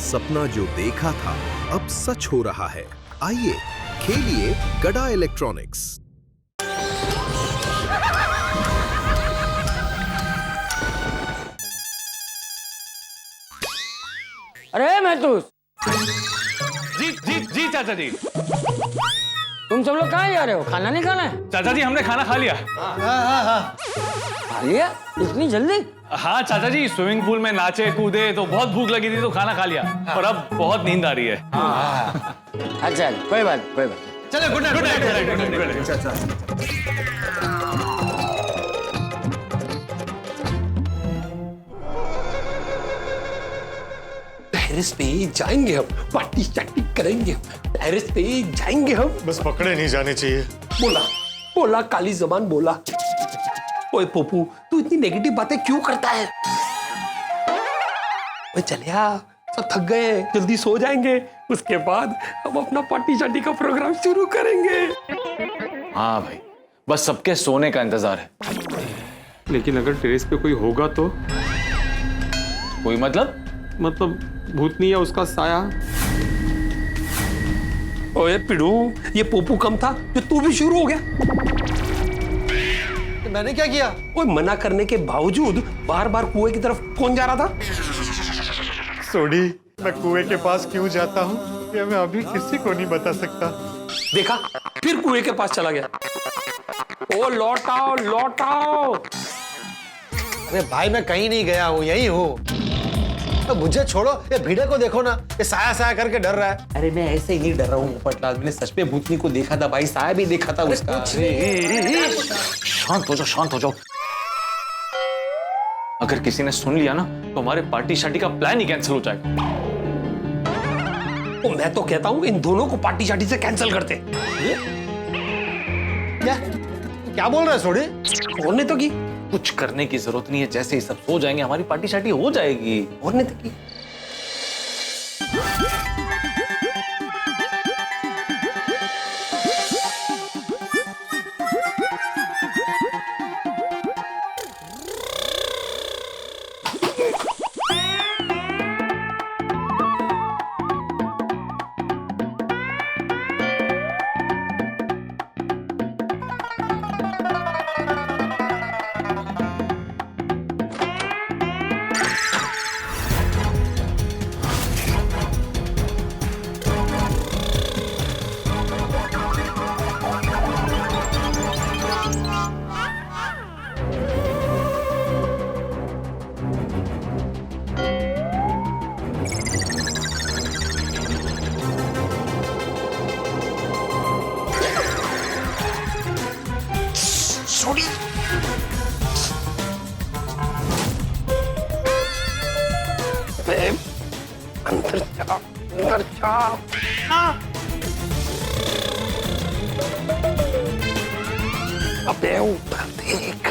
सपना जो देखा था अब सच हो रहा है। आइए खेलिए गड़ा इलेक्ट्रॉनिक्स। अरे महतूस, जी जी जी चाचा जी। तुम सब लोग कहाँ जा रहे हो? खाना नहीं खाना है? चाचा जी हमने खाना खा लिया। खा लिया? इतनी जल्दी? हाँ चाचा जी, स्विमिंग पूल में नाचे कूदे तो बहुत भूख लगी थी तो खाना खा लिया, और अब बहुत नींद आ रही है। अच्छा कोई बात कोई बात। चलो good night good night, good night, good night. Terrace पे जाएंगे हम, पार्टी शार्टी करेंगे हम, टेरेस पे जाएंगे हम। बस पकड़े नहीं जाने चाहिए। बोला बोला काली जबान बोला। ओए पोपू, तू इतनी नेगेटिव बातें क्यों करता है? ओए चलिया, सब थक गए, जल्दी सो जाएंगे, उसके बाद हम अपना पार्टी शार्टी का प्रोग्राम शुरू करेंगे। हाँ भाई, बस सबके सोने का इंतजार है। लेकिन अगर टेरेस पे कोई होगा तो? कोई मतलब भूतनी या उसका साया। ओए पिड़ू, ये पोपू कम था जो तू भी शुरू हो गया। मैंने क्या किया? ओए मना करने के बावजूद बार बार कुएं की तरफ कौन जा रहा था? सोडी, मैं कुएं के पास क्यों जाता हूँ ये मैं अभी किसी को नहीं बता सकता। देखा, फिर कुएं के पास चला गया। ओ लौटाओ लौटाओ। अरे भाई मैं कहीं नहीं गया हूँ, यही हूँ। तो मुझे छोड़ो, ये भिड़े को देखो ना, ये साया साया करके डर रहा है। अरे मैं ऐसे ही नहीं डर रहा हूँ पोपटलाल, मैंने सच में भूतनी को देखा था भाई, साया भी देखा था उसका। शांत हो जाओ, शांत हो जाओ। अगर किसी ने सुन लिया ना तो हमारे पार्टी शार्टी का प्लान ही कैंसिल हो जाएगा। तो मैं तो कहता हूँ इन दोनों को पार्टी शार्टी से कैंसिल करते। क्या क्या बोल रहा है सोडी? और ने तो की, कुछ करने की जरूरत नहीं है, जैसे ही सब सो जाएंगे हमारी पार्टी शार्टी हो जाएगी। और ने तो की। अंदर जा, अंदर जा। अबे ऊपर देख।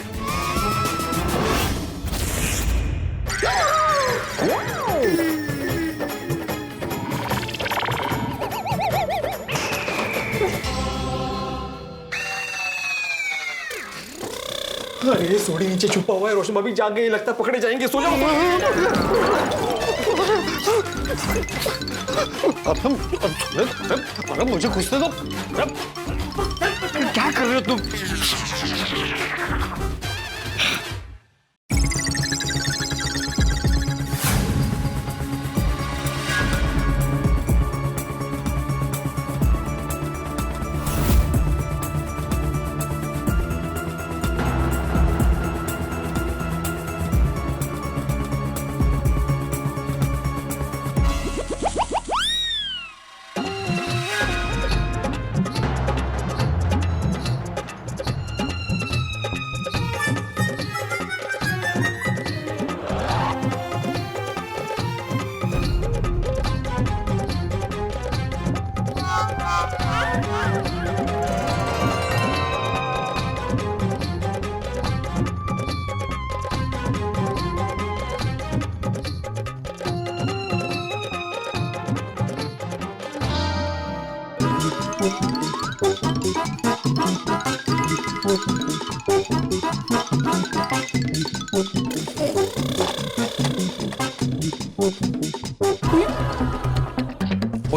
अरे सोडी नीचे छुपा हुआ है, रोशमा भी जाग गई, लगता पकड़े जाएंगे। सो जाओ। अरे मुझे घुसने दो। क्या कर रहे हो तुम?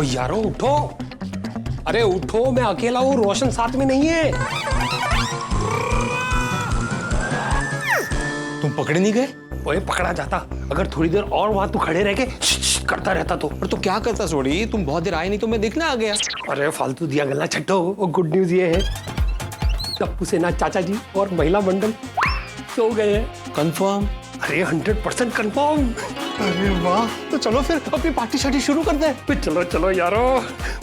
ओ यारो उठो, अरे उठो, मैं अकेला हूँ, रोशन साथ में नहीं है। तुम पकड़े नहीं गए? ओए पकड़ा जाता अगर थोड़ी देर और वहां तू खड़े रह के करता रहता तो। पर तो क्या करता सोडी, तुम बहुत देर आए नहीं तो मैं देखने आ गया। अरे फालतू दिया गल्ला छट्टो। और गुड न्यूज ये है, टप्पू सेना चाचा जी और महिला मंडल सो गए हैं। कंफर्म? अरे 100% कंफर्म। अरे वाह, तो चलो फिर अपनी पार्टी शार्टी शुरू कर दे। फिर चलो चलो यारो,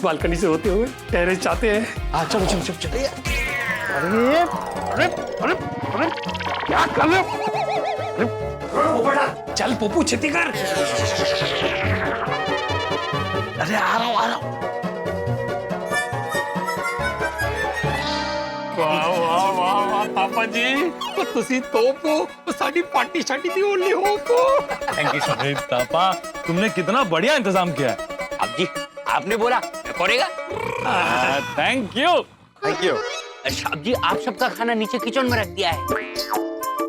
बालकनी से होते हुए टेरेस जाते हैं। हाँ चलो चलो चलो चलो। अरे अरे अरे अरे क्या कर रहे हो? ओ बेटा चल पप्पू छेती कर। अरे आ रहा हूँ। वाह वाह वाह वाह पापा जी, तो तुसी तोप हो, तो साडी पार्टी शार्टी दी ओनली होप हो। Thank you so much papa, तुमने कितना बढ़िया इंतजाम किया है। अब जी आपने बोला करेगा। Thank you. Thank you. साहब जी आप सबका खाना नीचे किचन में रख दिया है,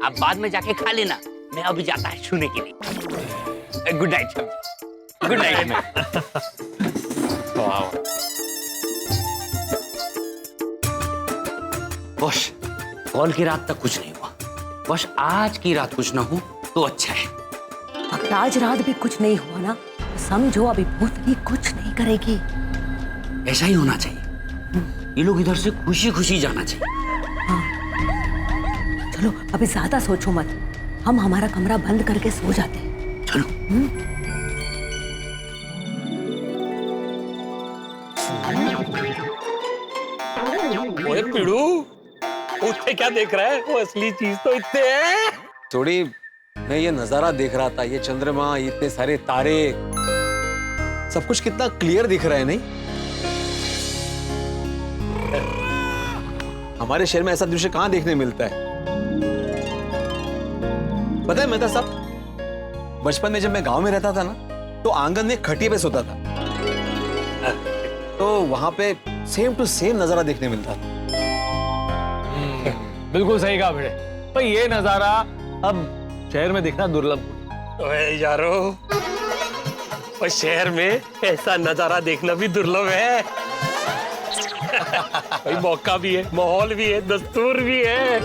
आप बाद में जाके खा लेना। मैं अभी जाता है छूने के लिए। गुड नाइट साहब जी, गुड नाइट। बस कल की रात तक कुछ नहीं हुआ, बस आज की रात कुछ ना हो तो अच्छा है। अगर आज रात भी कुछ नहीं हुआ ना तो समझो अभी भूत भी कुछ नहीं करेगी। ऐसा ही होना चाहिए, ये लोग इधर से खुशी खुशी जाना चाहिए। चलो अभी ज्यादा सोचो मत, हम हमारा कमरा बंद करके सो जाते हैं। चलो। ओए पिड़ू, उठे क्या देख रहा है? वो असली चीज तो इतने है। सोडी, मैं ये नजारा देख रहा था, ये चंद्रमा, ये इतने सारे तारे, सब कुछ कितना क्लियर दिख रहा है नहीं? हमारे शहर में ऐसा दृश्य कहाँ देखने मिलता है? पता है मेहता साहब, बचपन में जब मैं गांव में रहता था ना, तो आंगन में खटिया पे सोता था, तो वहां पे सेम टू सेम नजारा देखने मिलता था। बिल्कुल सही कहा भिड़े, पर ये नजारा अब शहर में दिखना दुर्लभ। ओए यारो, और शहर में ऐसा नजारा देखना भी दुर्लभ है। भाई मौका भी है, माहौल भी है, दस्तूर भी है,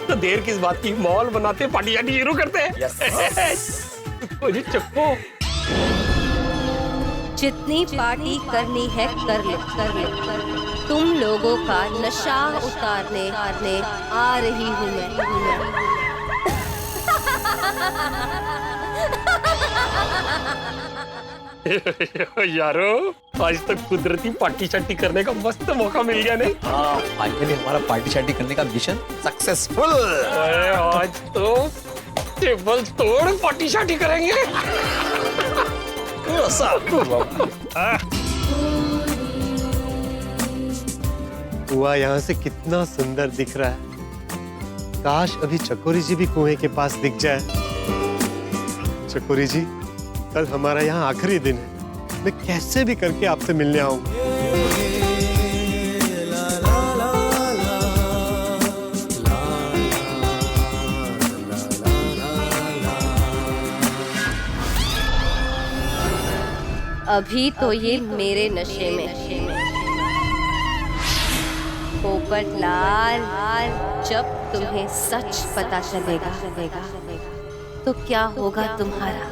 तो देर किस बात की, माहौल बनाते पार्टी शार्टी शुरू करते हैं। मुझे चप्पो। जितनी पार्टी करनी है कर ले, कर ले, कर ले। तुम लोगों का नशा उतारने आ रही हूँ मैं। यारो, आज तक कुदरती पार्टी शार्टी करने का मस्त मौका मिल गया नहीं? हाँ, फाइनली हमारा पार्टी शार्टी करने का मिशन सक्सेसफुल। आज तो टेबल तोड़ पार्टी शार्टी करेंगे। कुआं यहाँ से कितना सुंदर दिख रहा है। काश अभी चकोरी जी भी कुएं के पास दिख जाए। चकोरी जी, कल हमारा यहाँ आखिरी दिन है, मैं कैसे भी करके आपसे मिलने आऊंगा। अभी तो ये मेरे नशे में। पोपट लाल, जब तुम्हें सच पता चलेगा तो क्या होगा तुम्हारा?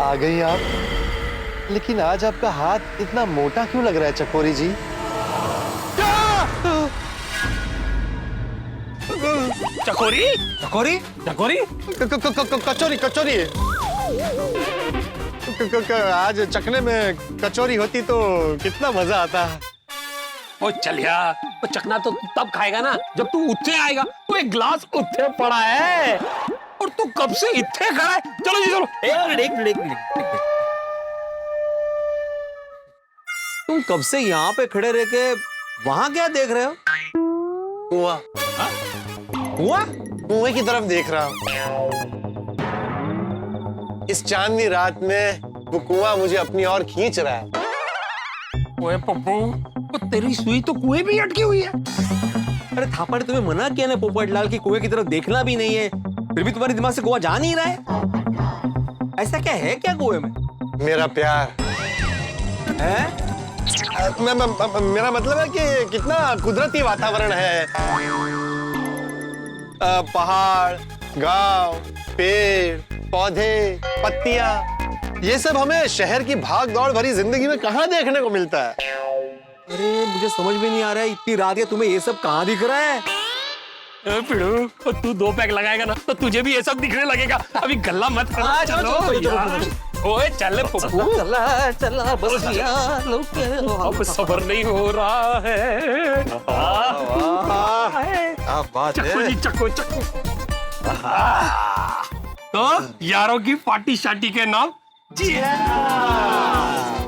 आ गई आप, लेकिन आज आपका हाथ इतना मोटा क्यों लग रहा है चकोरी जी? चकोरी? चकोरी? चकोरी? कचौरी कचौरी। आज चखने में कचौरी होती तो कितना मजा आता। ओ चलिया, वो चखना तो तब खाएगा ना जब तू उत्थे आएगा। वो एक ग्लास उत्थे पड़ा है और तू कब से इत्थे खड़ा है। चलो जी चलो। एक मिनट। तुम कब से यहाँ पे खड़े रह के वहां क्या देख रहे हो? कुआं, हुआ? कुएं की तरफ देख रहा हूँ। इस चांदनी रात में वो कुआं मुझे अपनी ओर खींच रहा है। ओए पप्पू, वो तेरी सुई तो कुएं भी अटकी हुई है। अरे थापा ने तुम्हें मना किया ना पोपट लाल की कुएं की तरफ देखना भी नहीं है, फिर भी तुम्हारे दिमाग से कुआं जा नहीं रहा है। ऐसा क्या है क्या कुएं में? मेरा प्यार है? मेरा मतलब है कि कितना कुदरती वातावरण है। पहाड़, गांव, पेड़, पौधे, पत्तियां, ये सब हमें शहर की भाग दौड़ भरी जिंदगी में कहाँ देखने को मिलता है। अरे मुझे समझ में नहीं आ रहा है, इतनी रात है तुम्हें ये सब कहाँ दिख रहा है? पिड़ू, तू 2 पैक लगाएगा ना तो तुझे भी ये सब दिखने लगेगा। अभी गल्ला मत करना। चलो ओए चल पप्पू, चला बस यार, अब सब्र नहीं हो रहा है। क्या बात चक्कू है? जी, चक्कू चक्कू। तो यारों की पार्टी शार्टी के नाम जी।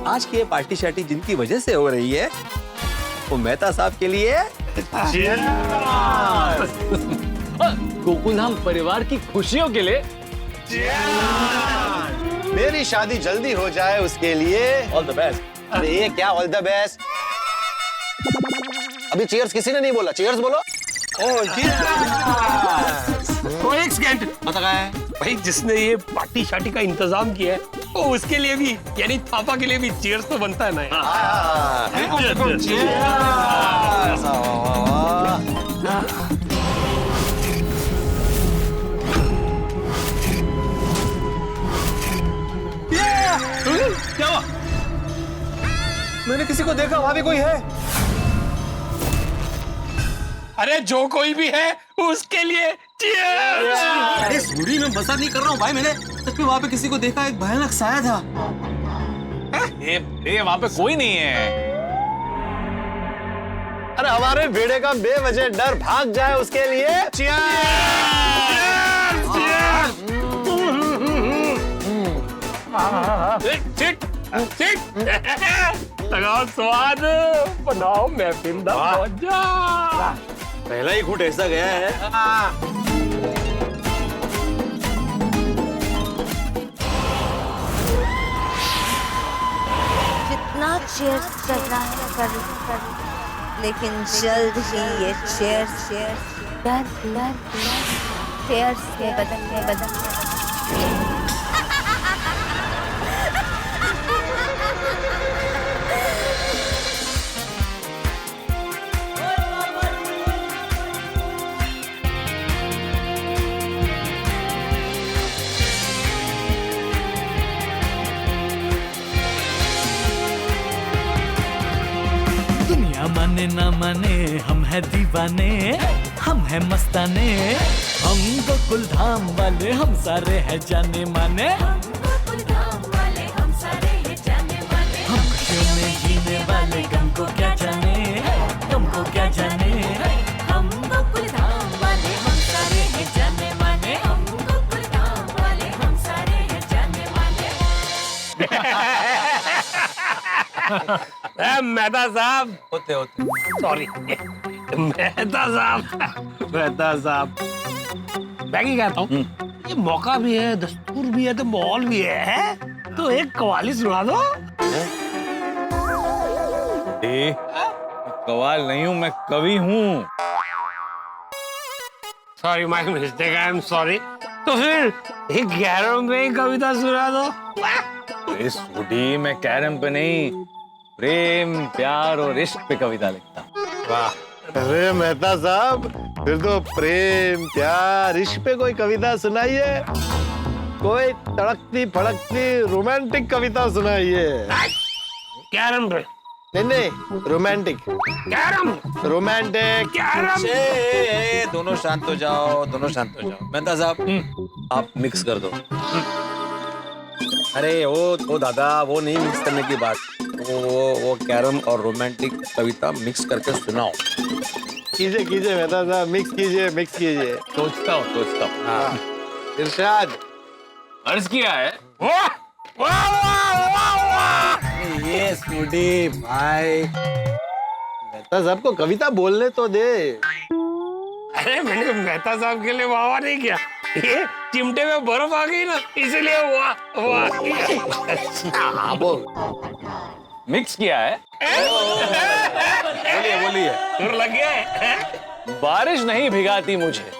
आज की ये पार्टी शार्टी जिनकी वजह से हो रही है वो मेहता साहब के लिए गोकुलधाम परिवार की खुशियों के लिए मेरी शादी जल्दी हो जाए उसके लिए ऑल द बेस्ट। अरे ये क्या ऑल द बेस्ट? अभी चीयर्स किसी ने नहीं बोला, चीयर्स बोलो। तो एक सेकंड भाई, जिसने ये पार्टी शार्टी का इंतजाम किया है तो उसके लिए भी, यानी थापा के लिए भी चीयर्स तो बनता है ना यार। क्या हुआ? मैंने किसी को देखा, वहां भी कोई है? अरे जो कोई भी है उसके लिए cheers! अरे सूरी, मैं मजाक नहीं कर रहा हूँ भाई, मैंने सच में वहां पे किसी को देखा, एक भयानक साया था। ये वहां पे कोई नहीं है। अरे हमारे बेड़े का बेवजह डर भाग जाए उसके लिए लगाओ स्वाद, बनाओ महफिल दा मौजा। पहला ही घूंट ऐसा गया है। जितना चेयर्स चल रहा है कर, लेकिन जल्द ही ये चेयर्स के बदल दुनिया माने ना माने, हम है दीवाने, हम है मस्ताने, हम गोकुल धाम वाले, हम सारे हैं जाने माने, हम खुशियों में जीने वाले, गम को क्या जाने, गम को क्या जाने, हम गोकुल धाम वाले, हम सारे हैं जाने माने, हम गोकुल धाम वाले, हम सारे हैं जाने माने। मेहता साहब, होते सॉरी, मेहता साहब, मैं क्या कहता हूँ, ये मौका भी है, दस्तूर भी है, तो माहौल भी है, तो एक कव्वाली सुना दो। कवाल नहीं हूँ, मैं कवि हूँ। Sorry my mistake, I am sorry. तो फिर एक गैरों में कविता सुना दो। इस बूढ़ी मैं कैरम पे नहीं, प्रेम प्यार और इश्क पे कविता लिखता हूँ। वाह, अरे मेहता साहब, फिर तो प्रेम प्यार इश्क पे कोई कविता सुनाइए, कोई तड़कती फड़कती रोमांटिक कविता सुनाइए। कैरम पे नहीं, रोमांटिक, कैरम, रोमांटिक। कैरम। दोनों शांत हो जाओ, दोनों शांत हो जाओ। मेहता साहब, आप मिक्स कर दो। अरे वो दादा, वो नहीं मिक्स करने की बात, वो कैरम और रोमांटिक कविता मिक्स करके सुनाओ। कीजिए मेहता साहब, मिक्स कीजिए। सोचता हूँ। हाँ, इरशाद। अर्ज किया है। वाह वाह वाह वाह वाह। ये सूडी भाई, मेहता साहब को कविता बोलने तो दे। अरे मैंने मेहता साहब के लिए वाह वाह नहीं किया, ये चिमटे में बर्फ आ गई ना, इसलिए वाह वाह। बोल। मिक्स किया है। बोलिए सुर लग गया है। बारिश नहीं भिगाती मुझे,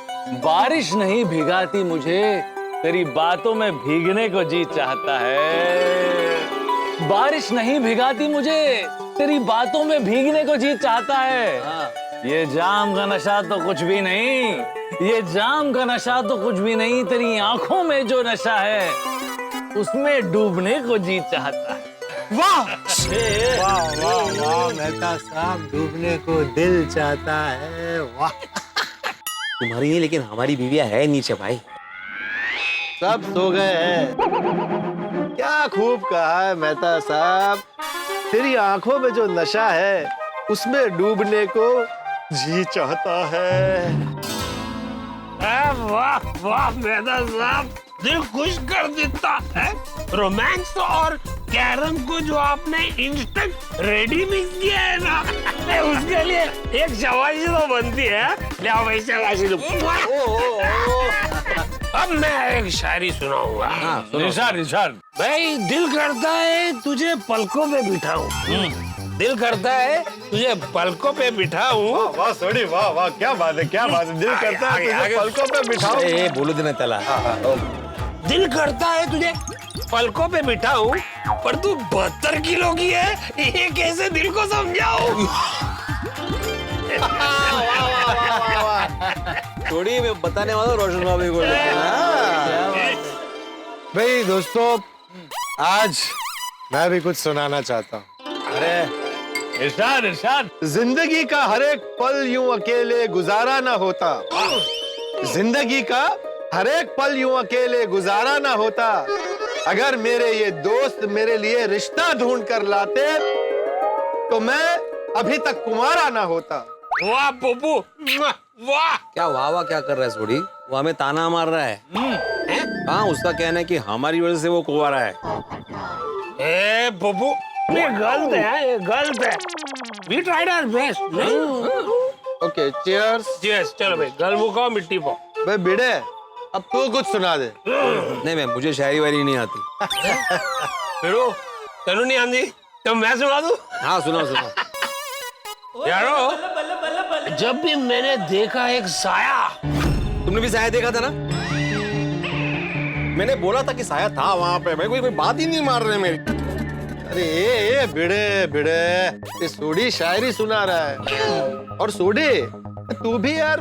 बारिश नहीं भिगाती मुझे, तेरी बातों में भीगने को जी चाहता है। बारिश नहीं भिगाती मुझे, तेरी बातों में भीगने को जी चाहता है। ये जाम का नशा तो कुछ भी नहीं, ये जाम का नशा तो कुछ भी नहीं, तेरी आंखों में जो नशा है उसमें डूबने को जी चाहता है। वाह वाह वाह वाह, मेहता साहब डूबने को दिल चाहता है। वाह, तुम्हारी नहीं लेकिन हमारी बीवियां है नीचे भाई। सब सो गए हैं। क्या खूब कहा है मेहता साहब, तेरी आंखों में जो नशा है उसमें डूबने को जी चाहता है। वाह वाह मेहता साहब, दिल खुश कर देता है। रोमांस और कैरम को जो आपने इंस्टेंट रेडी मिक्स किया है ना, उसके लिए एक शाबाशी तो बनती है। ले आओ भाई शाबाशी लो। अब मैं एक शायरी सुनाऊंगा। निशान भाई, दिल करता है तुझे पलकों पे बिठाऊं, दिल करता है तुझे पलकों पे बिठाऊं। वाह सोडी, वाह वाह, क्या बात है, क्या बात है। दिल करता है तुझे पलकों पे बिठाऊं। बोलो देना तला। दिल करता है तुझे पलकों पे बिठाऊं, पर तू 72 किलो की है, ये कैसे दिल को समझाऊं। थोड़ी मैं बताने वाला रोशन भाभी को। भाई दोस्तों, आज मैं भी कुछ सुनाना चाहता हूँ। अरे इरशाद जिंदगी का हर एक पल यूं अकेले गुजारा ना होता, जिंदगी का हर एक पल यूं अकेले गुजारा ना होता, अगर मेरे ये दोस्त मेरे लिए रिश्ता ढूंढ कर लाते तो मैं अभी तक कुंवारा ना होता। वाह पप्पू, वाह। क्या वाह वाह क्या कर रहा है सोडी? वो हमें ताना मार रहा है। हाँ, उसका कहना है कि हमारी वजह से वो कुंवारा है। ए पप्पू, ये गलत है, ये गलत है। We tried our best, नहीं? Okay, cheers. Cheers, चलो भाई, गल मुकाओ मिट्टी पो। भाई भिड़े, अब तू कुछ सुना दे। नहीं मैं, मुझे शायरी वारी नहीं आती। फिरो, तेनू नहीं आंदी तो मैं सुना दूं? हाँ सुनाओ सुनाओ। यारो, जब भी मैंने देखा एक साया। तुमने भी साया देखा था ना? मैंने बोला था कि साया था वहां पे। मैं कोई बात ही नहीं मार रहे मेरी। अरे ए भिड़े भिड़े, ये सोडी शायरी सुना रहा है। और सोडी, तू भी यार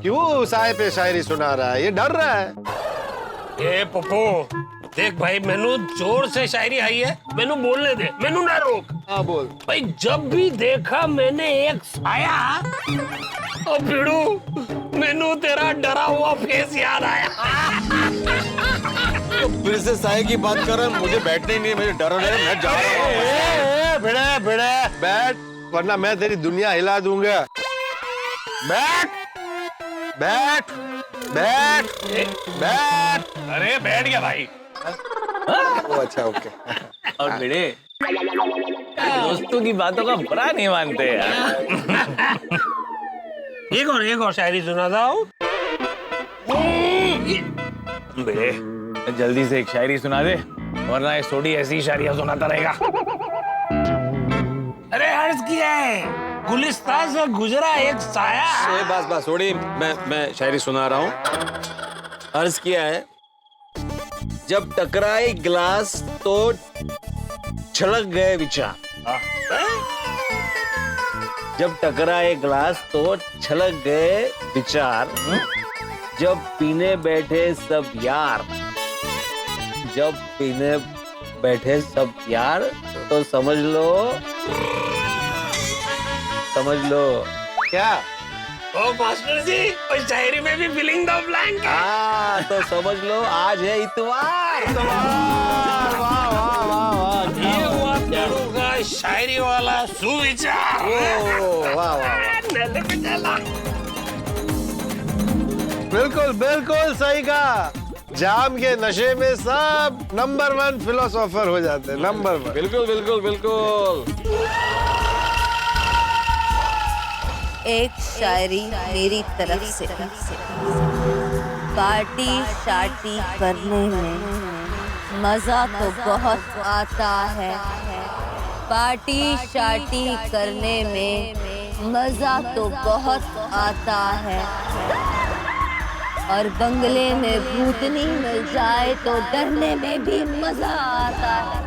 क्यों साए पे शायरी सुना रहा है? ये डर रहा है। ए पप्पू, देख भाई, मैनू जोर से शायरी आई है, मैनू बोलने दे, मैनू ना रोक। हाँ बोल। भाई, जब भी देखा मैंने एक साया, और भिड़ू, मैनू तेरा डरा हुआ फेस याद आया। तो फिर से साये की बात कर रहा है, मुझे बैठने ही नहीं, मुझे डर रहा है, मैं जा रहा हूँ। भिड़े भिड़े बैठ, वरना मैं तेरी दुनिया हिला दूंगा। बैठ बैठ बैठ बैठ। अरे बैठ गया भाई। ओ अच्छा, ओके। और भिड़े, दोस्तों की बातों का बुरा नहीं मानते यार। एक और शायरी सुना था। भिड़े, जल्दी से एक शायरी सुना दे, वरना ये सोडी ऐसी शायरियां सुनाता रहेगा। अरे अर्ज किया है, गुलिस्तान से गुजरा एक साया। बस बस सोडी, मैं शायरी सुना रहा हूँ। अर्ज किया है, जब टकराए गिलास तो छलक गए विचार। जब टकराए गिलास तो छलक गए विचार, जब पीने बैठे सब यार, जब पीने बैठे सब यार, तो समझ लो क्या? ओ मास्टर जी, और शायरी में भी फिलिंग द ब्लैंक है। हाँ, तो समझ लो आज है इतवार। वाह वाह वाह वाह, ये हुआ तेरू का शायरी वाला सुविचार। वाह वाह वाह, नले पे चला। बिल्कुल बिल्कुल सही कहा। जाम के नशे में सब नंबर 1 फिलोसोफर हो जाते हैं, नंबर 1। बिल्कुल बिल्कुल बिल्कुल। एक शायरी मेरी तरफ से। पार्टी शार्टी करने में मजा तो बहुत आता है। पार्टी शार्टी करने में मजा तो बहुत आता है। और बंगले में भूतनी मिल जाए तो डरने में भी मजा आता है।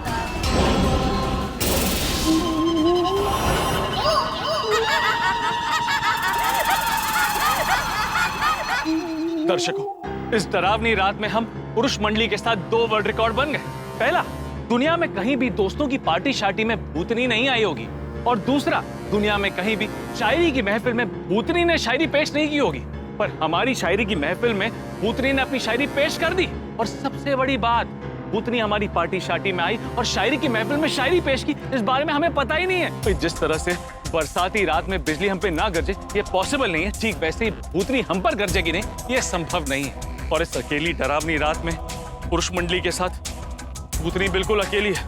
दर्शकों, इस डरावनी रात में हम पुरुष मंडली के साथ 2 वर्ल्ड रिकॉर्ड बन गए। पहला, दुनिया में कहीं भी दोस्तों की पार्टी शार्टी में भूतनी नहीं आई होगी। और दूसरा, दुनिया में कहीं भी शायरी की महफिल में भूतनी ने शायरी पेश नहीं की होगी, पर हमारी शायरी की महफिल में भूतनी ने अपनी शायरी पेश कर दी। और सबसे बड़ी बात, भूतनी हमारी पार्टी शार्टी में आई और शायरी की महफिल में शायरी पेश की, इस बारे में हमें पता ही नहीं है। तो जिस तरह से बरसाती रात में बिजली हम पे ना गरजे, ये पॉसिबल नहीं है, ठीक वैसे ही भूतनी हम पर गरजेगी नहीं, ये संभव नहीं है। और इस अकेली डरावनी रात में पुरुष मंडली के साथ भूतनी बिल्कुल अकेली है।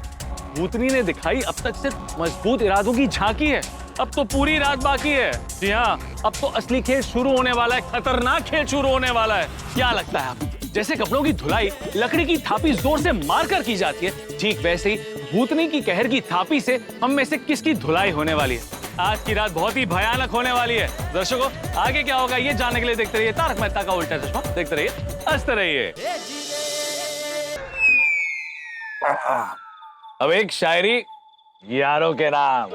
भूतनी ने दिखाई अब तक सिर्फ मजबूत इरादों की झांकी है, अब तो पूरी रात बाकी है। जी हाँ, अब तो असली खेल शुरू होने वाला है, खतरनाक खेल शुरू होने वाला है। क्या लगता है आपको? जैसे कपड़ों की धुलाई लकड़ी की थापी जोर से मारकर की जाती है, ठीक वैसे ही भूतनी की कहर की थापी से हम में से किसकी धुलाई होने वाली है। आज की रात बहुत ही भयानक होने वाली है। दर्शकों, आगे क्या होगा ये जानने के लिए देखते रहिए तारक मेहता का उल्टा चश्मा। देखते रहिए, हंसते रहिए। अब एक शायरी यारों के नाम।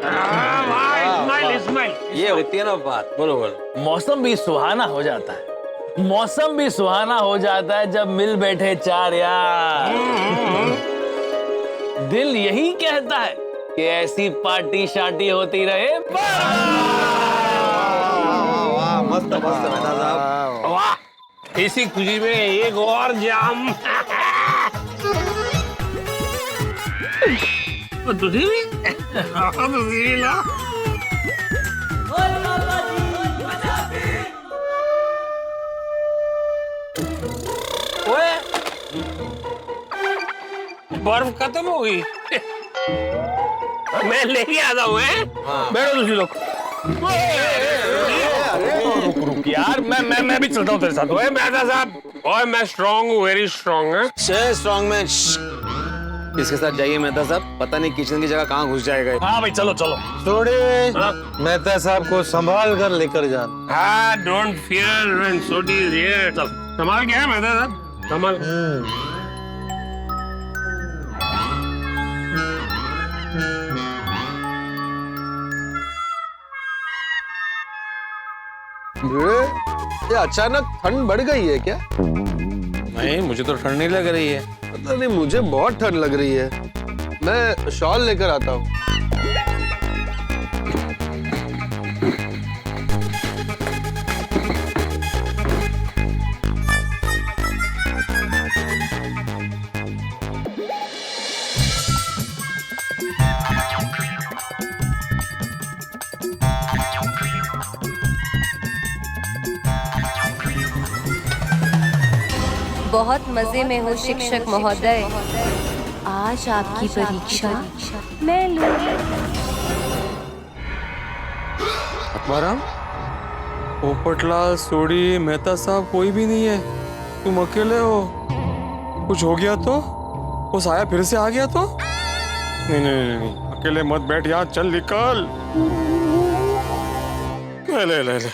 ये होती है ना बात, बोलो बोलो। मौसम भी सुहाना हो जाता है, मौसम भी सुहाना हो जाता है जब मिल बैठे 4 यार। दिल यही कहता है कि ऐसी पार्टी शार्टी होती रहे। मस्त मस्त मेहता साहब। वाह, इसी खुशी में एक और जाम। तुझे भी ला। बर्फ खत्म हो गई। मैं लेके आता हूँ। बैठो तुझे लोग। रुक यार, मैं भी चलता हूँ तेरे साथ। ओए मेहता साहब, ओए मैं स्ट्रांग हूँ, वेरी स्ट्रांग है। Strong man. इसके साथ जाइए मेहता साहब, पता नहीं किचन की जगह कहाँ घुस जाएगा। हाँ भाई, चलो चलो। थोड़े मेहता साहब को संभाल कर लेकर जाना। हाँ, don't fear when Sodhi is here. चल, संभाल क्या है मेहता साहब, संभाल। ये अचानक ठंड बढ़ गई है क्या? नहीं, मुझे तो ठंड नहीं लग रही है। पता नहीं, मुझे बहुत ठंड लग रही है। मैं शॉल लेकर आता हूँ। बहुत मजे में हो शिक्षक महोदय। आज आपकी परीक्षा मैं लूंगी। आत्माराम, पोपटलाल, सोडी, मेहता साहब कोई भी नहीं है। तुम अकेले हो। कुछ हो गया तो? वो साया फिर से आ गया तो? नहीं नहीं नहीं नहीं, अकेले मत बैठ यहाँ, चल निकल। ले ले ले ले।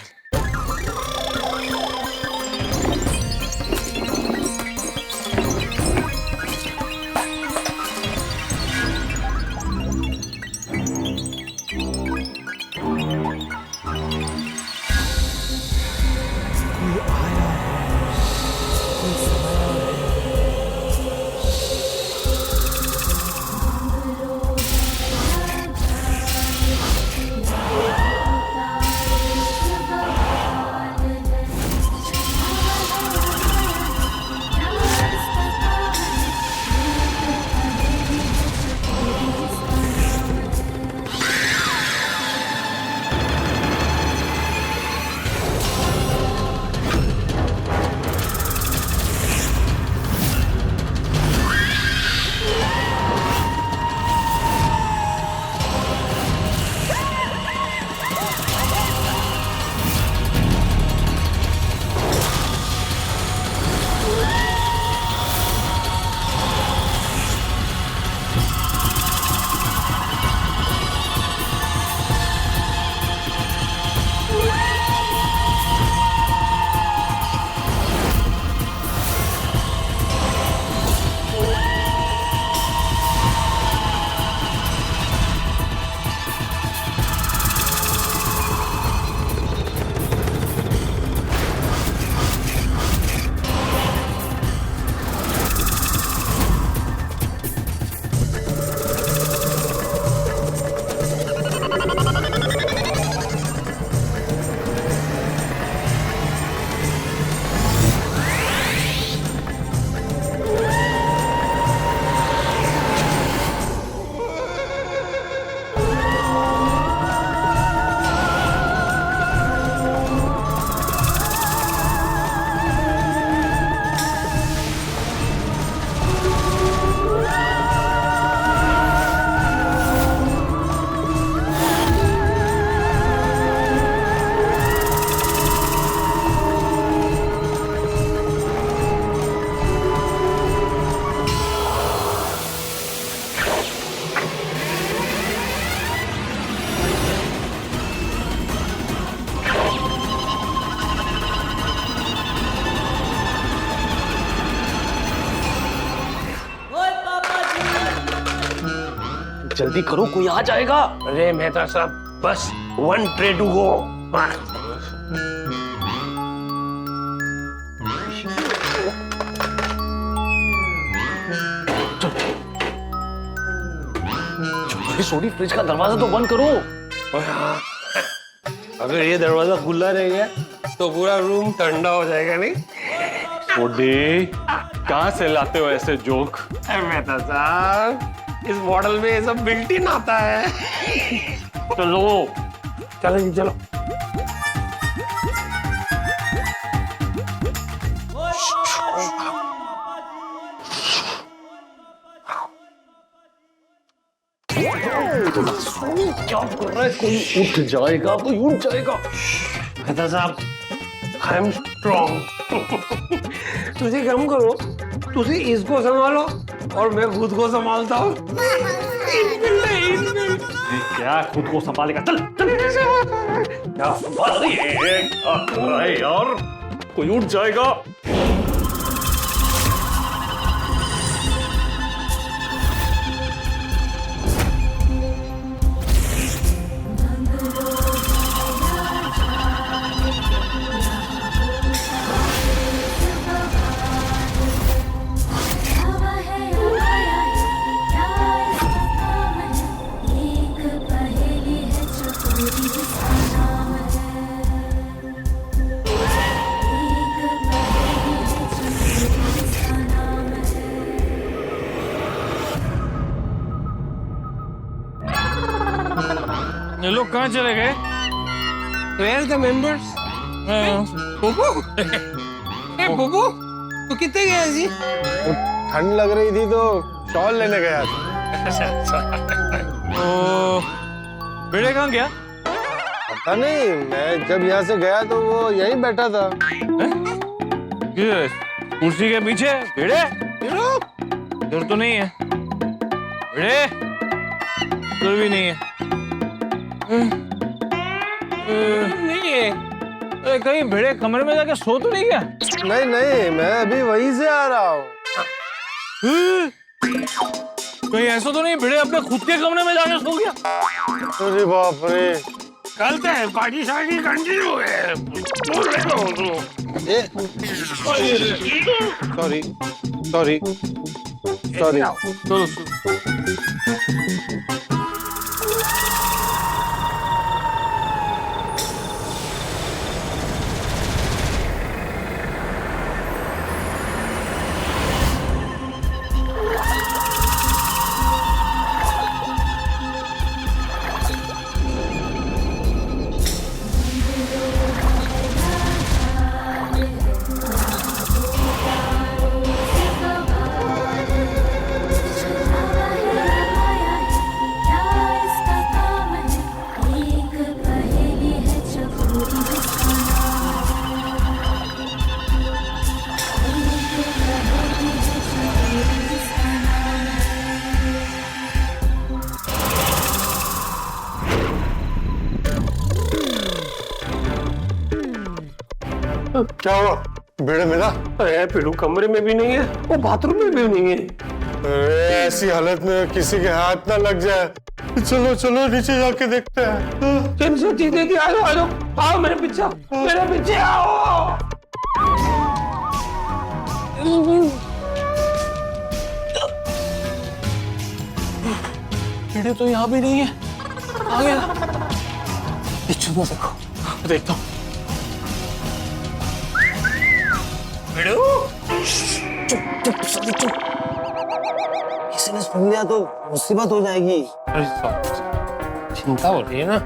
जल्दी करो, कोई आ जाएगा। अरे मेहता साहब, बस 1 tray to go. Sodhi, fridge का दरवाजा तो बंद करो। अगर ये दरवाजा खुला रह गया तो पूरा रूम ठंडा हो जाएगा नहीं? सोडी, कहाँ से लाते हो ऐसे जोक? मेहता साहब, इस मॉडल में ये सब बिल्ट इन आता है। चलो चलो जी, चलो। क्या कर रहा है? कोई उठ जाएगा, कोई उठ जाएगा। मेहता साहब, आई एम स्ट्रॉन्ग। तुझे कम करो, तुझे इसको संभालो और मैं खुद को संभालता हूँ। क्या खुद को संभालेगा? चल चल। क्या संभाल रही है? क्या कर रहा है यार? कोई उठ जाएगा। ये लोग कहाँ चले गए? Where the members? बुबू, बुबू, तू कितने गया जी? ठंड लग रही थी तो शॉल लेने गया था। तो बेड़े कहाँ गया? पता नहीं, मैं जब यहाँ से गया तो वो यहीं बैठा था। कुर्सी के पीछे बेड़े? इधर तो नहीं है बेड़े, इधर भी नहीं है। नहीं है। अरे कहीं भेड़े कमरे में जाके सो तो नहीं गया? नहीं नहीं, मैं अभी वहीं से आ रहा हूँ। कहीं ऐसा तो नहीं भेड़े अपने खुद के कमरे में जाके सो गया? अरे बाप रे, कल से पार्टी शार्टी कंटिन्यू है। बोल रहे हो तो। Sorry sorry sorry. चलो क्या हुआ? बेड़े मिला? अरे पिड़ू कमरे में भी नहीं है, वो बाथरूम में भी नहीं है। अरे ऐसी हालत में किसी के हाथ ना लग जाए। चलो चलो नीचे जाके देखते हैं। टेंशन चीजें थी, आ जाओ आओ मेरे पीछे, मेरे पीछे आओ। बेड़े तो यहाँ भी नहीं है। आ गया। पीछे तो देखो, देखता हूँ। चुप चुप साली चुप। किसी ने सुन लिया तो मुसीबत हो जाएगी। चिंता हो रही है ना?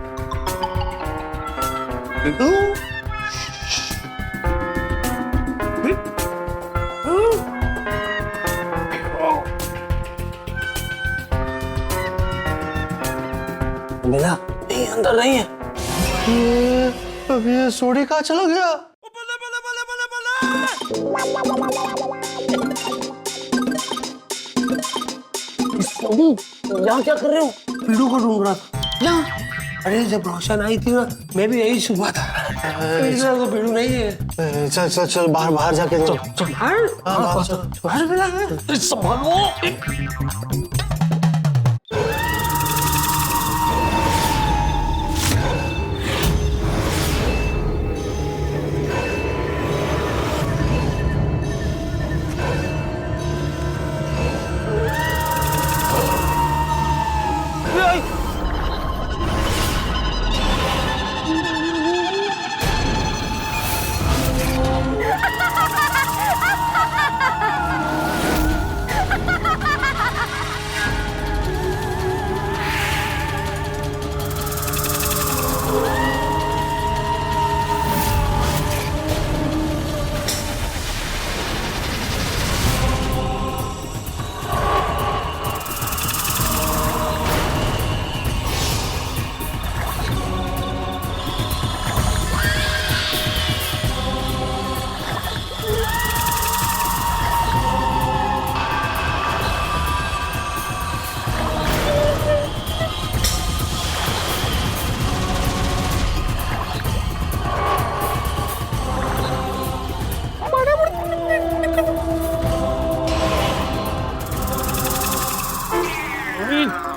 मिला? नहीं, अंदर नहीं है। अभी ये सोडी कहाँ चला गया? यहाँ क्या कर रहे हो? पिड़ू को ढूंढ रहा था। अरे जब रोशन आई थी ना, मैं भी यही सुबह था। तो पिड़ू नहीं है। चल चल चल, बाहर बाहर जाके चल चल। बाहर बाहर मिला है। संभालो।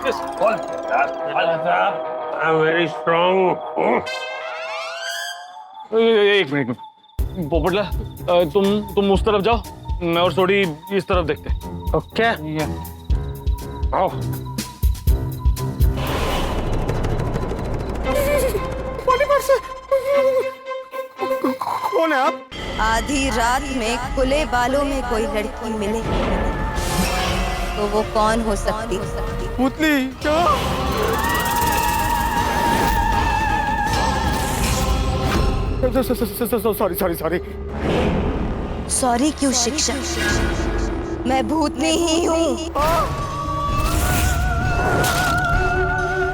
Yes. I'm very strong. एक मिनट। पोपटला, तुम उस तरफ जाओ, मैं और सोडी इस तरफ देखते। ओके। आओ। कौन है आप? आधी रात में खुले बालों में कोई लड़की मिले तो वो कौन हो सकती? पुतली क्या? सॉरी। सॉरी क्यों शिक्षक? मैं भूतनी ही हूँ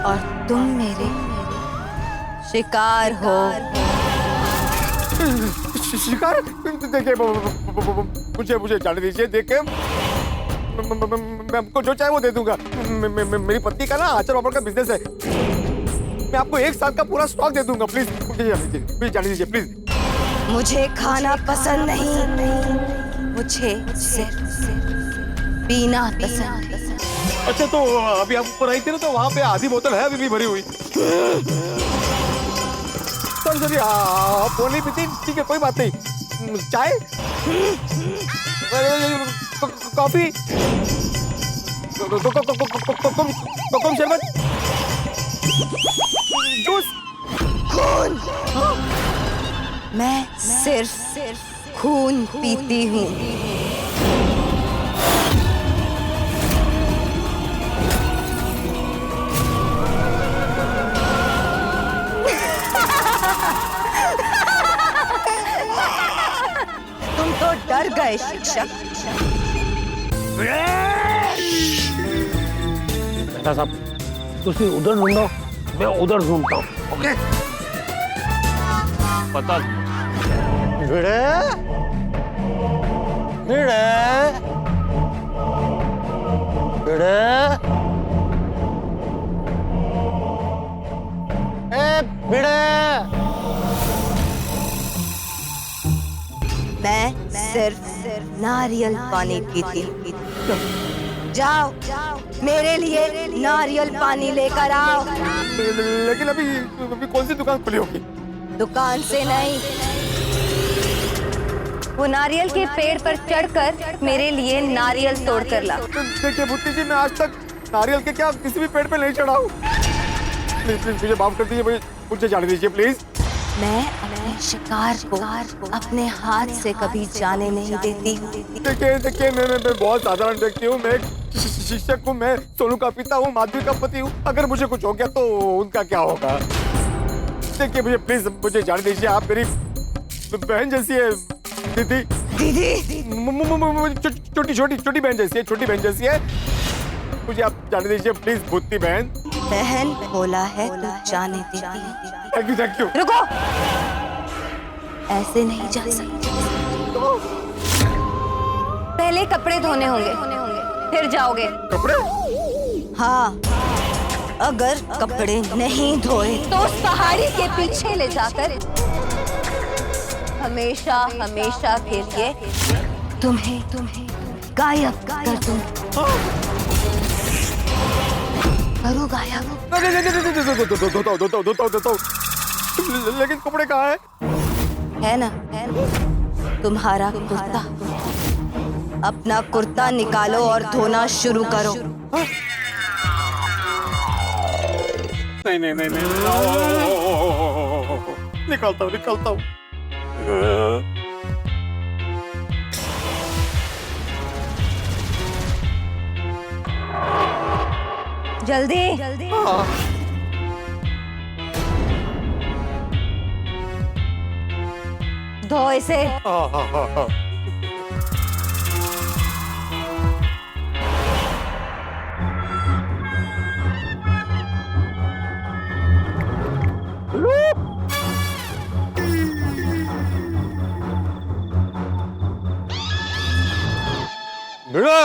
और तुम मेरे शिकार हो। शिकार? देखिए मुझे जाने दीजिए। देखिए मैं आपको जो चाहे वो दे दूंगा। मेरी पत्नी का ना आचार वापर का बिजनेस है। मैं आपको 1 साल का पूरा स्टॉक दे दूंगा। प्लीज मुझे जाने दीजिए प्लीज। मुझे खाना पसंद नहीं, मुझे सिर्फ पीना पसंद। अच्छा तो अभी आप ऊपर आई थी ना, तो वहाँ पे आधी बोतल है अभी भी भरी हुई। सॉरी आप वो नहीं पीती? ठीक है कोई बात नहीं। चाय, कॉफी, कोकम शरबत, जूस, खून। मैं सिर्फ खून पीती हूँ। तुम तो डर गए शिक्षक। बेटा साहब, तुसी उधर ढूंढो, मैं उधर ढूंढता हूँ। ओके? पता भिड़े भिड़े भिड़े ए भिड़े। मैं सिर्फ नारियल पानी पीती हूँ। जाओ मेरे लिए नारियल पानी लेकर आओ। लेकिन अभी कौन सी दुकान खुली होगी? दुकान से नहीं, वो नारियल के पेड़ पर चढ़कर मेरे लिए नारियल तोड़ कर ला। देखिए भूती जी, मैं आज तक नारियल के क्या किसी भी पेड़ पे नहीं चढ़ा हूँ। प्लीज मुझे माफ कर दीजिए, मुझे जाने दीजिए प्लीज। मैं अपने शिकार को अपने हाथ से कभी जाने नहीं देती हूँ। देखिए मैं बहुत साधारण व्यक्ति हूँ। मैं शिक्षक हूँ, मैं सोनू का पिता हूँ, माधवी का पति हूँ। अगर मुझे कुछ हो गया तो उनका क्या होगा? देखिए मुझे प्लीज मुझे जाने दीजिए। आप मेरी बहन जैसी है दीदी। छोटी बहन जैसी है, छोटी बहन जैसी है। मुझे आप जाने दीजिए प्लीज भूती बहन। बहन बोला है तो जाने देती हूँ। Thank you. रुको, ऐसे नहीं जा सकते। पहले कपड़े धोने होंगे, फिर जाओगे। कपड़े? हाँ, अगर कपड़े नहीं धोए तो उस पहाड़ी के पीछे ले जाकर हमेशा हमेशा के लिए तुम्हें गायब कर दूं। करो गायब। लेकिन कपड़े कहाँ है? है ना तुम्हारा कुर्ता। अपना कुर्ता निकालो और धोना शुरू करो। नहीं। निकलता हूँ। जल्दी। धो इसे। भिड़ा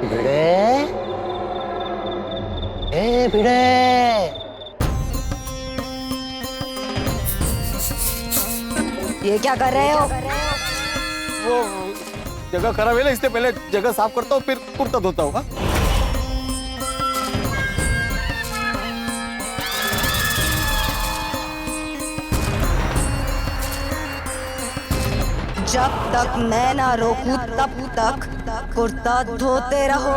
भिड़े ए भिड़े। ये क्या कर रहे हो? वो जगह खराब है ना, इसलिए पहले जगह साफ करता हूँ फिर कुर्ता धोता हूँ। हाँ? जब तक मैं ना रोकूं तब तक कुर्ता धोते रहो।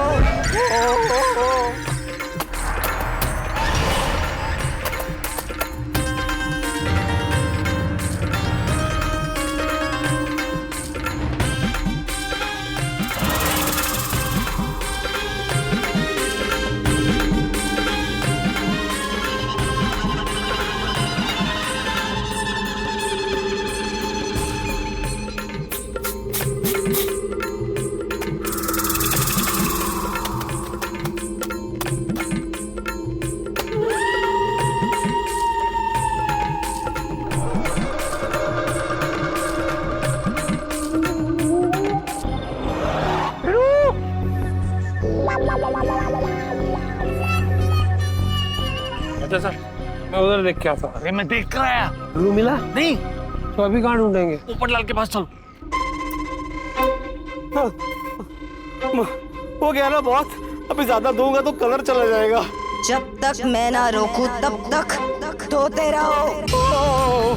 अच्छा सर, मैं उधर देख के आता। अरे मैं देख कर आया। लू मिला? नहीं। तो अभी कहाँ ढूंढेंगे? पोपटलाल के पास चलो। हो गया ना बहुत, अभी ज्यादा दूंगा तो कलर चला जाएगा। जब तक मैं ना रोकूं तब तक धोते रहो।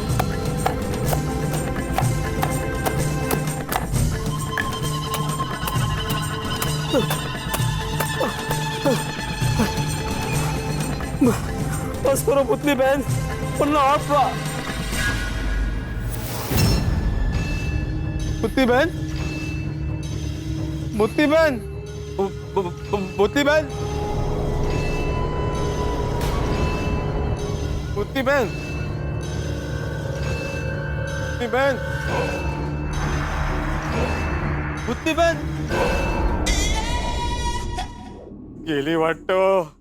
बस करो पुतली बहन, वरना आपका। पुतली बहन, पुतली बहन, पुतली बहन, पुतली बहन, पुतली बहन, पुतली बहन गेली वाटतं।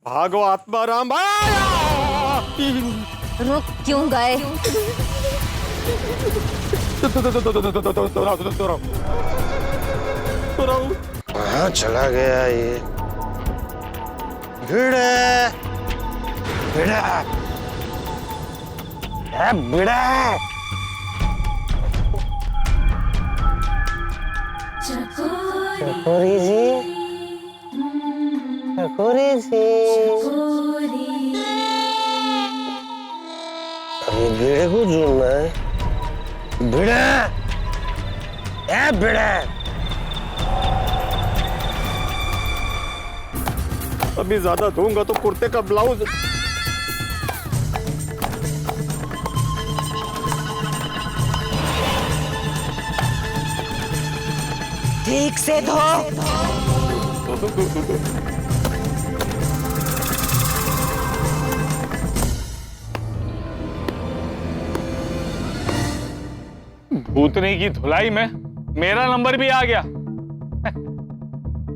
भागो आत्माराम। रुक क्यों गए? कहाँ चला गया ये? भिड़े, भिड़ा, भिड़ा। चकोरी जी, चकोरी जी। अभी भिड़े को ढूंढना है। भिड़ा, ए भिड़ा। अभी ज्यादा धोऊंगा तो कुर्ते का ब्लाउज। ठीक से धो। भूतनी की धुलाई में मेरा नंबर भी आ गया।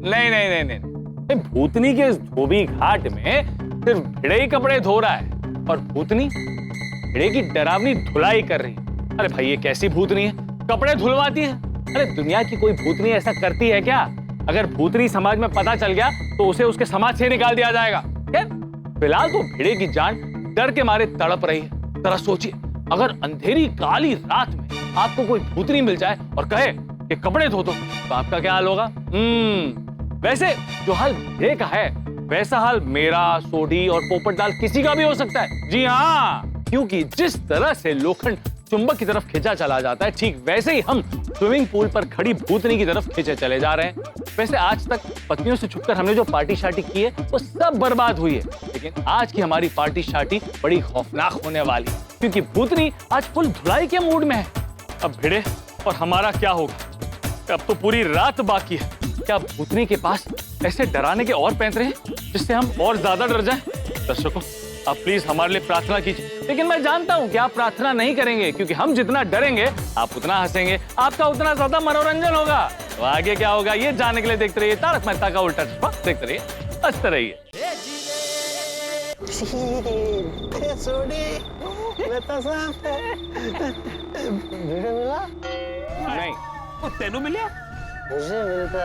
नहीं नहीं नहीं नहीं, भूतनी के इस धोबी घाट में सिर्फ भिड़े ही कपड़े धो रहा है और भूतनी भिड़े की डरावनी धुलाई कर रही है। अरे भाई ये कैसी भूतनी है, कपड़े धुलवाती है? अरे दुनिया की कोई भूतनी ऐसा करती है क्या? अगर भूतनी समाज में पता चल गया तो उसे उसके समाज से निकाल दिया जाएगा। फिलहाल तो भिड़े की जान डर के मारे तड़प रही है। जरा सोचिए, अगर अंधेरी काली रात में आपको कोई भूतनी मिल जाए और कहे कि कपड़े धो दो तो आपका क्या हाल होगा? वैसे जो हाल भिड़े का है वैसा हाल मेरा, सोढ़ी और पोपटलाल किसी का भी हो सकता है। जी हाँ, क्योंकि जिस तरह से लोखंड चुंबक की तरफ खींचा चला जाता है, ठीक वैसे ही हम स्विमिंग पूल पर खड़ी भूतनी की तरफ खींचे चले जा रहे हैं। वैसे आज तक पत्नियों से छुपकर हमने जो पार्टी शार्टी की है वो सब बर्बाद हुई है, लेकिन आज की हमारी पार्टी शार्टी बड़ी खौफनाक होने वाली है, क्योंकि भूतनी आज फुल धुलाई के मूड में है। अब भिड़े और हमारा क्या होगा? अब तो पूरी रात बाकी है। क्या भूतनी के पास ऐसे डराने के और पैंतरे हैं जिससे हम और ज्यादा डर जाएं? दर्शकों, आप प्लीज हमारे लिए प्रार्थना कीजिए। लेकिन मैं जानता हूं कि आप प्रार्थना नहीं करेंगे, क्योंकि हम जितना डरेंगे आप उतना हंसेंगे, आपका उतना ज्यादा मनोरंजन होगा। तो आगे क्या होगा ये जानने के लिए देखते रहिए तारक मेहता का उल्टा चश्मा। देखते रहिए, हंसते रहिए। नहीं, तेनू मिला? मुझे मिलता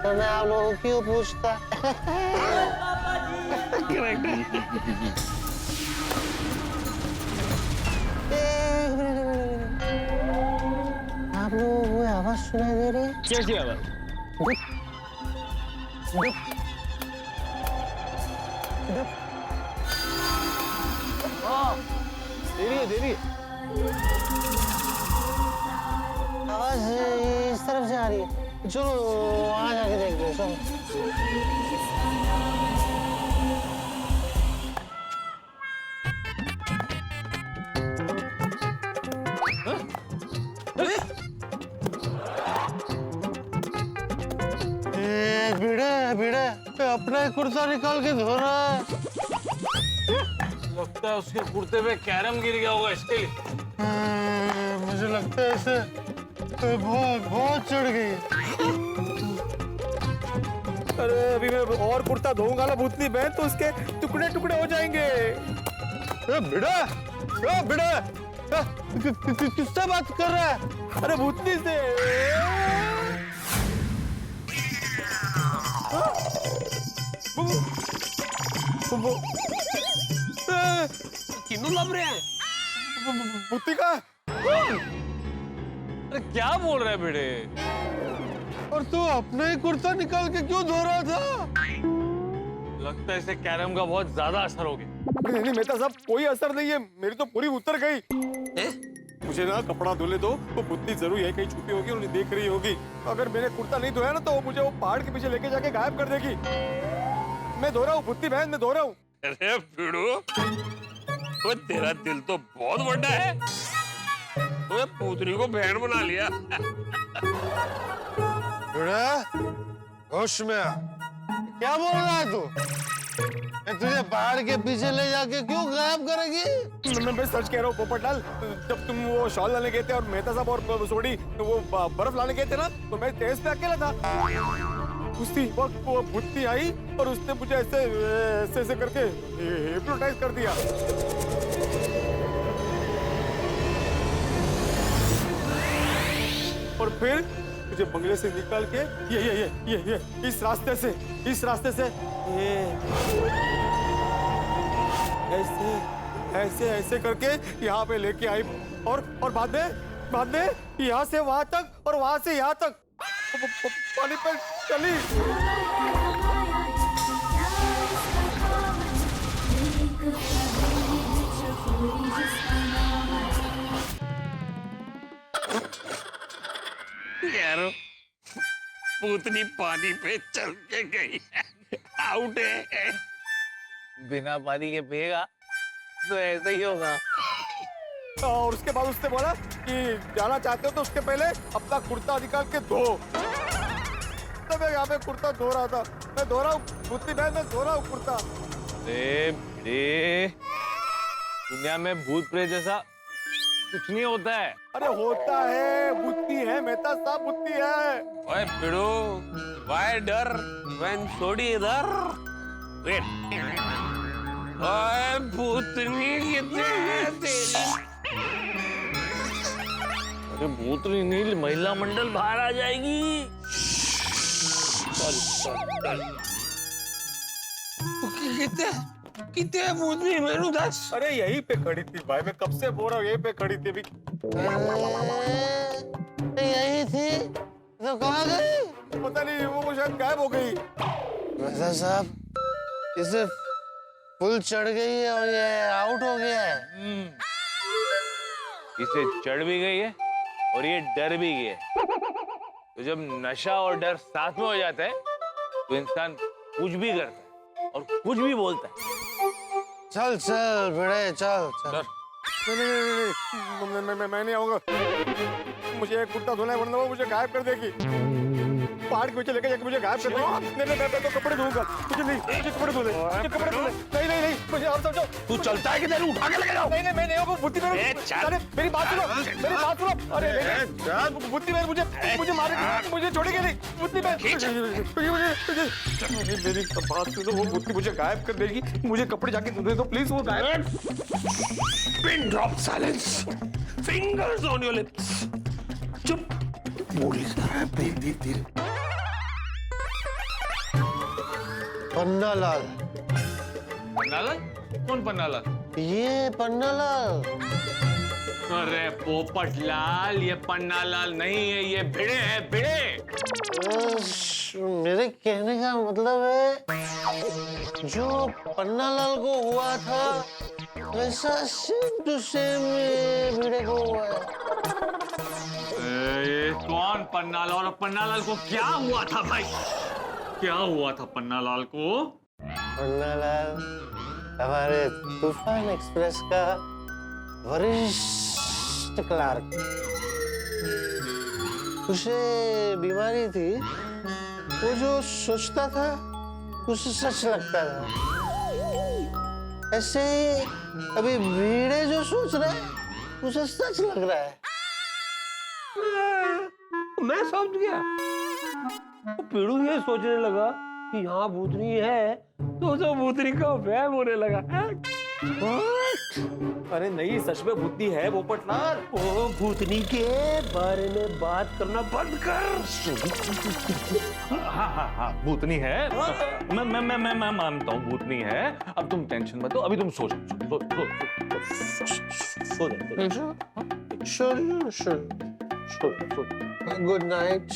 तो मैं आप लोगों को क्यों पूछता? आप लोगों को आवाज सुनाई दे रही है। कैसी आवाज? दे रही है। आवाज इस तरफ से आ रही है। चलो वहां जाके देखते हैं। चलो। भिड़े अपना ही कुर्ता निकाल के धो रहा है। लगता है उसके कुर्ते पे कैरम गिर गया होगा इसके लिए। मुझे लगता है इसे बहुत चढ़ गई है। अरे अभी मैं और कुर्ता धोऊंगा ना भूतनी बहन तो उसके टुकड़े टुकड़े हो जाएंगे। भिड़ा किससे बात कर रहा है? अरे भूतनी से। किन्नू लब रहे हैं। भूतनी का अरे क्या बोल रहा है भिड़े? और तू अपना ही कुर्ता निकाल के क्यों धो रहा था? लगता है इसे कैरम का बहुत ज्यादा असर हो गया। नहीं मेहता साहब कोई असर नहीं है, मेरी तो पूरी उतर गई। मुझे ना कपड़ा धुले दो, वो भूतनी जरूर यही कहीं छुपी होगी, उन्हें देख रही होगी। अगर मैंने कुर्ता नहीं धोया ना तो मुझे वो पहाड़ के पीछे लेके जाके गायब कर देगी। मैं धो रहा हूँ भूतनी बहन, मैं धो रहा हूँ। अरे भिड़ू, वो तेरा दिल तो बहुत बड़ा है। तो पूतनी को बहन बना लिया। भिड़ा होश में आ। क्या बोल रहा है तू? मैं तुझे पहाड़ के पीछे ले जाके क्यों गायब करेगी? मैं सच कह रहा हूँ पोपटलाल, जब तुम वो शॉल लाने गए थे और मेहता साहब और सोडी वो बर्फ लाने गए थे ना, तो मैं टेरेस पे अकेला था। उसी वक्त वो भूतनी आई और उसने मुझे ऐसे करके हिप्नोटाइज कर दिया। और फिर मुझे बंगले से निकाल के ये इस रास्ते से ये ऐसे करके यहाँ पे लेके आई और बाद में यहाँ से वहां तक और वहां से यहाँ तक पानी पे चली। यार पूतनी पानी पे चल के गई, आउट है। बिना पानी के पिएगा तो ऐसा ही होगा। और उसके बाद उसने बोला कि जाना चाहते हो तो उसके पहले अपना कुर्ता निकाल के धो। तो मैं यहाँ पे कुर्ता धो रहा था, मैं धो रहा हूँ भूतनी बहन, मैं धो रहा हूँ कुर्ता। दुनिया में भूत प्रेत जैसा कुछ नहीं होता है। अरे होता है, भूतनी है मेहता साहब, भूतनी है। ओए भिड़ू, why डर when सोडी इधर? वेट, ओए भूतनी कितने है तेरी? अरे भूतनी नहीं, महिला मंडल बाहर आ जाएगी। कितने भूतनी मेनू दस? अरे यहीं पे खड़ी थी भाई, मैं कब से बोल रहा हूँ, यहीं पे खड़ी थी अभी। यही थी तो कहाँ गई? पता नहीं, वो शायद गायब हो गई। मेहता साहब इसे फुल चढ़ गई है और ये आउट हो गया है। इसे चढ़ भी गई है और ये डर भी गया है। तो जब नशा और डर साथ में हो जाता है तो इंसान कुछ भी करता है और कुछ भी बोलता है। चल चल भिड़े चल चल। नहीं, मैं नहीं आऊंगा। मुझे कुर्ता धोना है वरना वो मुझे गायब कर देगी। पहाड़ के पीछे लेके जाके मुझे गायब कर देगी। नहीं, मैं तो कपड़े धोऊंगा। मुझे कपड़े धो ले, मुझे कपड़े धो ले। नहीं, मुझे और समझो। तू चलता है कि तेरे उठा के लेके जाओ? नहीं, मैं नहीं आऊंगा। बुद्धि मेरे, अरे मेरी बात सुनो। अरे बुद्धि मेरे, मुझे मारेगी, मुझे छोड़ेगी नहीं। बुद्धि मेरे, मेरी बात सुनो। वो बुद्धि मुझे गायब कर देगी। मुझे कपड़े जाके धो दो प्लीज। वो गायब। Pin drop silence. Fingers on your lips. चुप। बोली जरा धीरे। पन्नालाल। पन्नालाल? कौन पन्नालाल? ये पन्नालाल। अरे पोपटलाल, ये पन्नालाल नहीं है, ये भिड़े है, भिड़े। मेरे कहने का मतलब है जो पन्नालाल को हुआ था वैसा सेम टू सेम भिड़े को हुआ है। ये कौन पन्नालाल, और पन्नालाल को क्या हुआ था भाई? क्या हुआ था पन्नालाल को? पन्नालाल हमारे तूफान एक्सप्रेस का वरिष्ठ क्लार्क, उसे बीमारी थी, वो जो सोचता था उसे सच लगता था। ऐसे ही अभी भीड़े जो सोच रहा है उसे सच लग रहा है। मैं समझ गया। तो पीड़ू ये सोचने लगा कि यहाँ भूतनी है, तो उसे भूतनी का वहम होने लगा। अरे नहीं, सच में भूतनी है पोपटलाल। ओ भूतनी के बारे में बात करना बंद कर। हाँ, भूतनी है। मैं मानता हूँ भूतनी है। अब तुम टेंशन मत लो, अभी तुम सो गुड नाइट।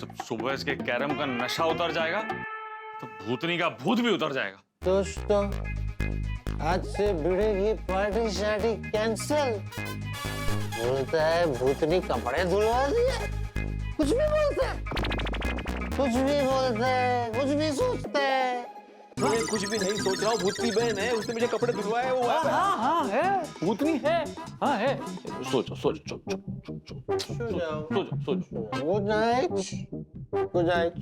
जब सुबह इसके कैरम का नशा उतर जाएगा तो भूतनी का भूत भी उतर जाएगा। दोस्तों, आज से भिड़े की पार्टी शार्टी कैंसिल। बोलता है भूतनी कपड़े धुलवा दिए, कुछ भी बोलता है, कुछ भी बोलता है, कुछ भी सोचता है। मैं कुछ भी नहीं सोच रहा हूँ, भूतनी बहन है, उसने मुझे कपड़े धुलवाए। वो हाँ है, भूतनी है, हाँ है। सोचो। सो जाओ। Good night. Good night.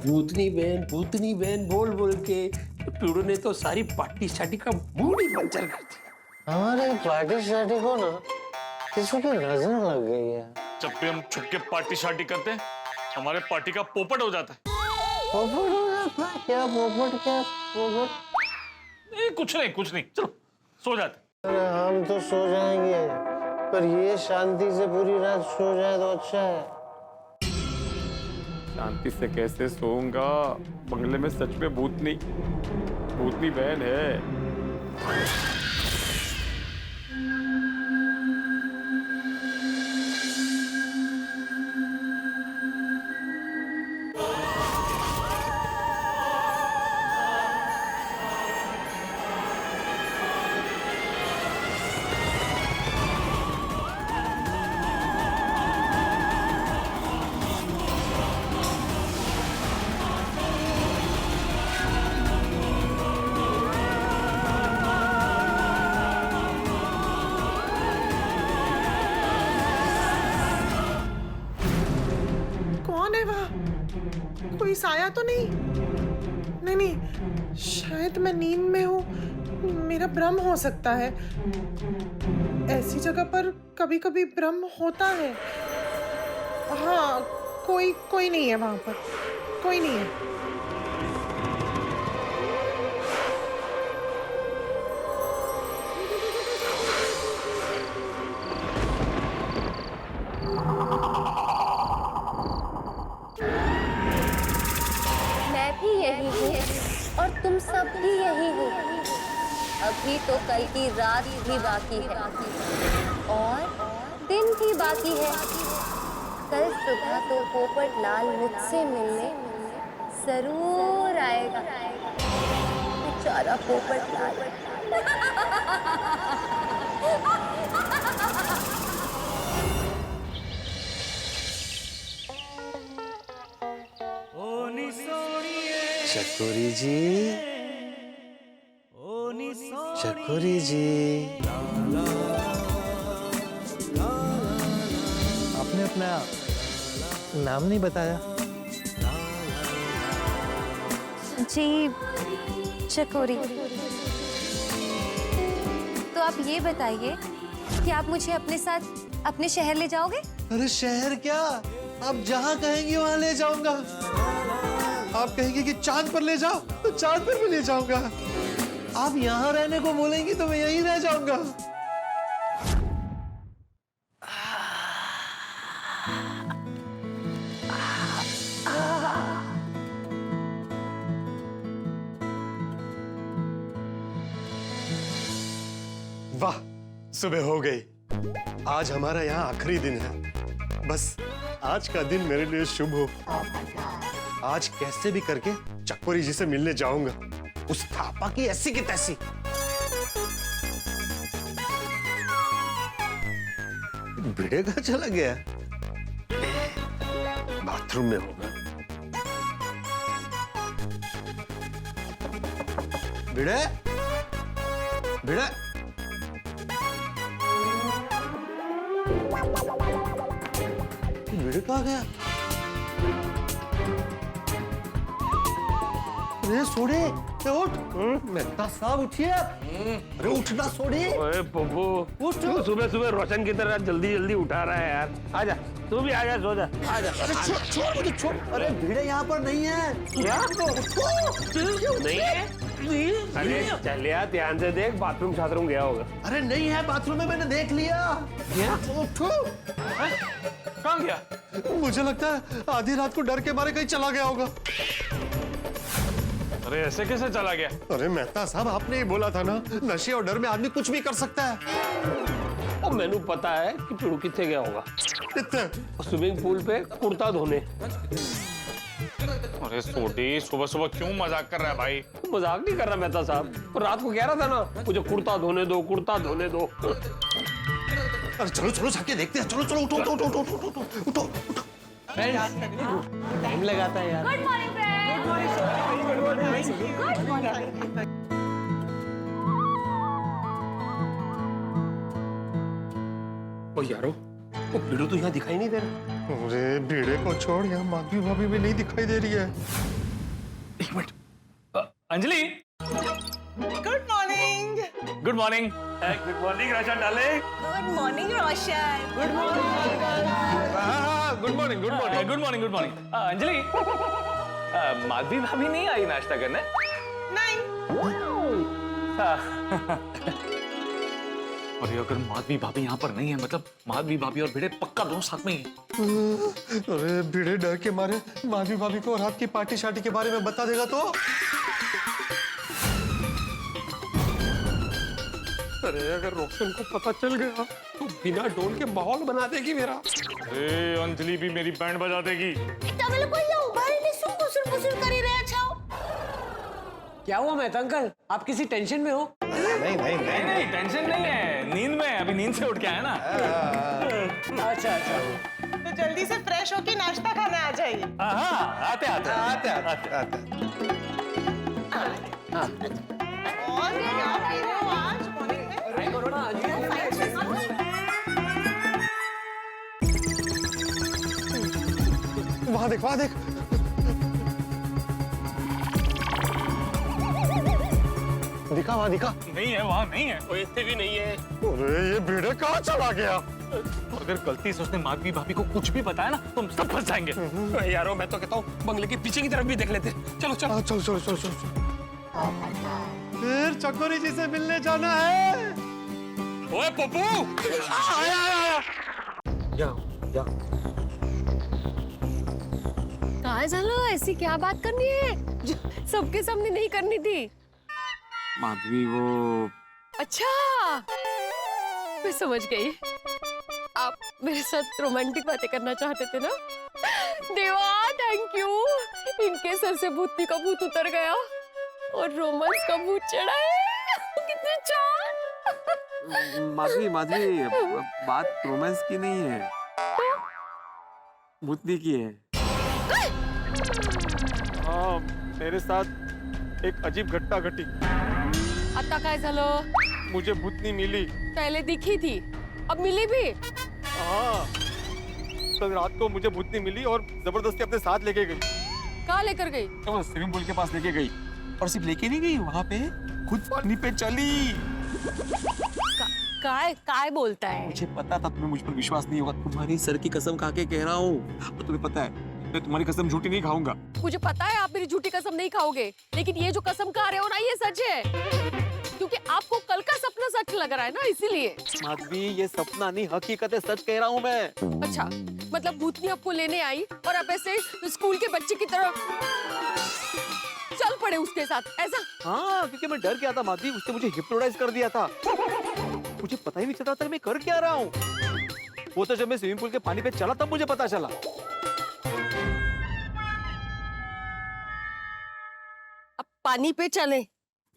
भूतनी बहन बोल के पीड़ू ने तो सारी पार्टी शार्टी का मूड ही पंचर कर दिया। हमारे पार्टी शार्टी को ना किसी की नजर लग गई है। जब भी हम छुप के पार्टी शार्टी करते हैं, हमारे पार्टी का पोपट हो जाता है। पोपट हो जाता है? क्या पोपट? नहीं, कुछ नहीं, चलो सो जाते। अरे हम तो सो जाएंगे, पर ये शांति से पूरी रात सो जाए तो अच्छा है। शांति से कैसे सोऊंगा? बंगले में सच में भूतनी बहन है। कोई साया तो नहीं, शायद मैं नींद में हूँ, मेरा भ्रम हो सकता है। ऐसी जगह पर कभी कभी भ्रम होता है। हाँ, कोई नहीं है वहां पर, कोई नहीं है। यही हूँ और तुम सब भी यही हो। अभी तो कल की रात भी बाकी है और दिन भी बाकी है। कल सुबह तो पोपटलाल मुझसे मिलने जरूर आएगा। बेचारा पोपटलाल। चकोरी जी, आपने अपना नाम नहीं बताया। जी, चकोरी। तो आप ये बताइए कि आप मुझे अपने साथ अपने शहर ले जाओगे? अरे शहर क्या, आप जहाँ कहेंगे वहाँ ले जाऊंगा। आप कहेंगे कि चांद पर ले जाओ तो चांद पर भी ले जाऊंगा। आप यहाँ रहने को बोलेंगी तो मैं यहीं रह जाऊंगा। सुबह हो गई। आज हमारा यहाँ आखिरी दिन है। बस आज का दिन मेरे लिए शुभ हो। आज कैसे भी करके चकोरी जी से मिलने जाऊंगा। उस थापा की ऐसी की तैसी। भिड़े कहाँ चला गया? बाथरूम में होगा। भिड़े, भिड़े, भिड़े कहाँ गया? अरे सोड़े, उठ। मेहता साहब उठिए। अरे उठना सोड़े। ओए पप्पू, उठ। तू सुबह सुबह रोशन की तरह जल्दी जल्दी उठा रहा है यार। आजा, तू भी आजा, सो जा। आजा। अरे छोड़ मुझे, छोड़। अरे भिड़े यहाँ पर नहीं है। नहीं है? अरे चल यार, ध्यान से देख, बाथरूम शाथरूम गया होगा। अरे नहीं है, बाथरूम में मैंने देख लिया। उठो। कहाँ गया? मुझे लगता है आधी रात को डर के मारे कहीं चला गया होगा। अरे ऐसे कैसे चला गया? अरे मेहता साहब, आपने ही बोला था ना, नशे और डर में आदमी कुछ भी कर सकता है। और मैंने पता है कि पिड़ू कितने गया होगा। कितने? स्विमिंग पूल पे कुर्ता धोने। अरे सोडी, सुबह सुबह क्यों मजाक कर रहा है भाई? मजाक नहीं कर रहा मेहता साहब, रात को कह रहा था ना मुझे कुर्ता धोने दो, कुर्ता धोने दो। अरे चलो चलो जाके देखते हैं। चलो चलो, उठो उठो उठो उठो उठो उठो उठो। टाइम लगाता है यार। Good morning good morning. ओ यारो, वो पिड़ू तो यहाँ दिखाई नहीं दे रहा। अरे भीड़े को छोड़, यहाँ माधवी भाभी भी नहीं दिखाई दे रही है। एक minute. Anjali, good morning. Good morning. Good morning Roshan डाले। Good morning Roshan. Good morning, good morning, good morning, good morning. Anjali, Madhavi भाभी नहीं आई नाश्ता करने? नहीं। अरे अगर माधवी भाभी यहाँ पर नहीं है, मतलब माधवी भाभी और भिड़े पक्का दोनों साथ में ही हैं। अरे भीड़े डर के मारे माधवी भाभी को रात की पार्टी शार्टी के बारे में बता देगा तो? अरे अगर रोशन को पता चल गया तो बिना डोल के माहौल बना देगी मेरा। अरे अंजलि भी मेरी बैंड बजा देगी। તમે લોકો અહીંયા ઊભા રહીને શું કુસુર કરી રહ્યા છો? क्या हुआ मेहता अंकल, आप किसी टेंशन में हो? नहीं नहीं नहीं नहीं, टेंशन नहीं है, नींद में, अभी नींद से उठ के आया ना। अच्छा अच्छा। तो जल्दी से फ्रेश होके नाश्ता खाने आ जाइए। हाँ, आते आते आते आते आते। और क्या पी रहे हो आज मॉर्निंग में? वहां देख, वहां देख। दिखा, वहां दिखा। नहीं है, वहाँ नहीं है। वो इतने भी नहीं है। अरे ये भीड़े कहाँ चला गया? अगर गलती से उसने माधवी भाभी को कुछ भी बताया ना तो हम सब फंस जाएंगे। अरे यारो, मैं तो कहता हूँ बंगले के पीछे की तरफ भी देख लेते। चलो चलो चलो चलो चलो चलो। फिर चकोरी जी से मिलने जाना है। ओए पप्पू, आया आया आया। कहाँ चलो, ऐसी क्या बात करनी है जो सबके सामने नहीं करनी थी? माधवी वो अच्छा, मैं समझ गई। आप मेरे साथ रोमांटिक बातें करना चाहते थे ना? देवा, थैंक यू। इनके सर से भूतनी का भूत उतर गया और रोमांस का भूत चढ़ा है। कितने अच्छा। माधवी, माधवी, बात रोमांस की नहीं है, भूतनी की है। हाँ, मेरे साथ एक अजीब घटना घटी। आता काय झालं? मुझे भूतनी मिली। पहले दिखी थी, अब मिली भी। हाँ, कल रात को मुझे भूतनी मिली और जबरदस्ती अपने साथ लेके गई। कहाँ लेकर गई? तो वो स्विमिंग पूल के पास लेके गई, और सिर्फ लेके नहीं गई, वहां पे खुद पानी पे चली। काय बोलता है? मुझे पता था तुम्हें मुझ पर विश्वास नहीं होगा। तुम्हारी सर की कसम खा के कह रहा हूँ, और तुम्हें पता है मैं तुम्हारी कसम झूठी नहीं खाऊंगा। मुझे पता है आप मेरी झूठी कसम नहीं खाओगे, लेकिन ये जो कसम खा रहे हो ना, ये सच है, क्योंकि आपको कल का सपना सच लग रहा है ना, इसीलिए। माधवी, ये सपना नहीं, हकीकत है, सच कह रहा हूँ मैं। अच्छा, मतलब भूतनी आपको लेने आई और आप ऐसे स्कूल के बच्चे की तरह चल पड़े उसके साथ, ऐसा? हाँ, क्योंकि मैं डर गया था माधवी, उसने मुझे हिप्नोटाइज कर दिया था। मुझे पता ही नहीं चला था मैं कर क्या रहा हूँ। वो तो जब मैं स्विमिंग पूल के पानी पे चला तब मुझे पता चला। अब पानी पे चले।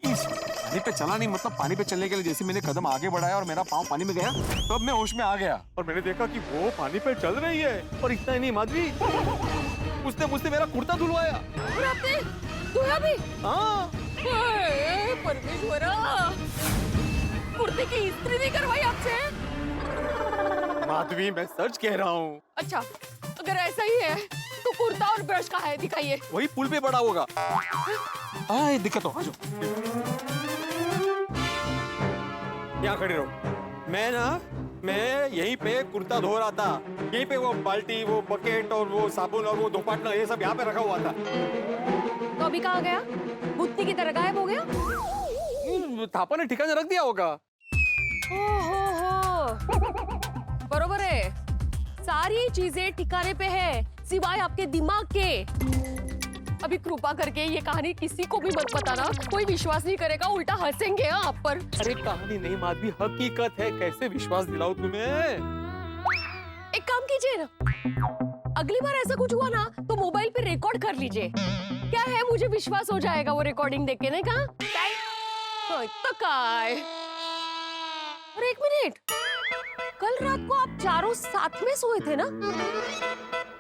पानी पे चला नहीं, मतलब पानी पे चलने के लिए जैसे मैंने कदम आगे बढ़ाया और मेरा पाँव पानी में गया तब मैं होश में आ गया। और मैंने देखा कि वो पानी पे चल रही है। और इतना ही नहीं माधवी, उसने मुझसे मेरा कुर्ता धुलवाया। और आपने धोया भी? हाँ। हाय, परमेश्वरा, कुर्ते की इस्त्री भी करवाई आपसे? माधवी मैं सच कह रहा हूँ। अच्छा, अगर ऐसा ही है तो कुर्ता और ब्रश कहाँ है, दिखाइए। वही पुल पे पड़ा होगा। हाँ दिक्कत हो, आ जाओ। यहाँ खड़े रहो। मैं यहीं पे कुर्ता धो रहा था। यहीं पे वो बाल्टी, वो बकेट और वो साबुन और वो दोपाटना ये सब यहाँ पे रखा हुआ था। तो अभी कहाँ गया? भूतनी की तरह गायब हो गया? थापा ने ठिकाने रख दिया होगा। ओहो, बरोबर है, सारी चीजें ठिकाने पे है सिवाय आपके दिमाग के। अभी कृपा करके ये कहानी किसी को भी मत बताना, कोई विश्वास नहीं करेगा, उल्टा हंसेंगे आप पर। अरे कहानी नहीं माधवी, हकीकत है। कैसे विश्वास दिलाऊं तुम्हें? एक काम कीजिए ना, अगली बार ऐसा कुछ हुआ ना तो मोबाइल पे रिकॉर्ड कर लीजिए। क्या है, मुझे विश्वास हो जाएगा वो रिकॉर्डिंग देख के। नहीं कहा तो काय। और एक मिनट, कल रात को आप चारों साथ में सोए थे ना,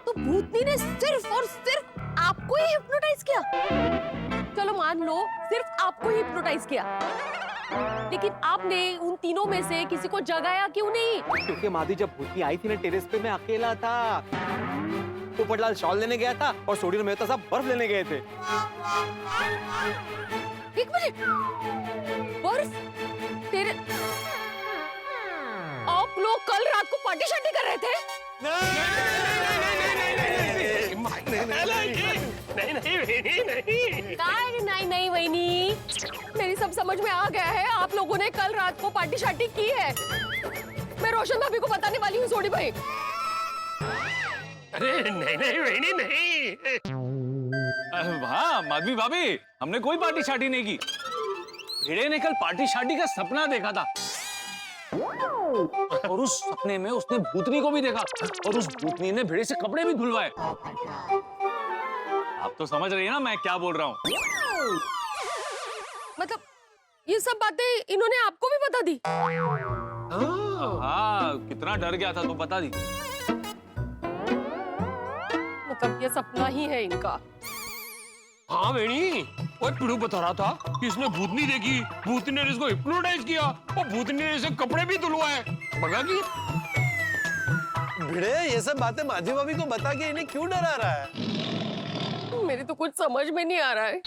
तो भूतनी ने सिर्फ और सिर्फ आपको ही हिप्नोटाइज किया। चलो मान लो सिर्फ आपको ही हिप्नोटाइज किया, लेकिन आपने उन तीनों में से किसी को जगाया क्यों नहीं? क्योंकि माधवी जब भूतनी आई थी ना टेरेस पे, मैं अकेला था। पोपटलाल शॉल लेने गया था और सोडी और मेहता साहब बर्फ लेने गए थे। एक मिनट, बर्फ? तेरे आप लोग कल रात को पार्टी शार्टी कर रहे थे? नहीं वहीनी, मेरी सब समझ में आ गया है। आप लोगों ने कल रात को पार्टी शार्टी की है। मैं रोशन भाभी को बताने वाली हूँ, सोडी भाई। अरे नहीं वहीनी नहीं। हाँ माधवी भाभी, हमने कोई पार्टी शार्टी नहीं की। भिड़े ने कल पार्टी शार्टी का सपना देखा था और उस सपने में उसने भूतनी को भी देखा और उस भूतनी ने भिड़े से कपड़े भी धुलवाए। आप तो समझ रही है ना मैं क्या बोल रहा हूँ? मतलब ये सब बातें इन्होंने आपको भी बता दी? हाँ, कितना डर गया था तो बता दी। मतलब ये सपना ही है इनका। हाँ वेणी, वो पिड़ू बता रहा था कि इसने भूतनी देखी, भूतनी ने इसको हिप्नोटाइज किया और भूतनी ने इसे कपड़े भी धुलवाए। भगा की भिड़े ये सब बातें माधवी भाभी को बता के इन्हें क्यों डरा रहा है? मेरी तो कुछ समझ में नहीं आ रहा है।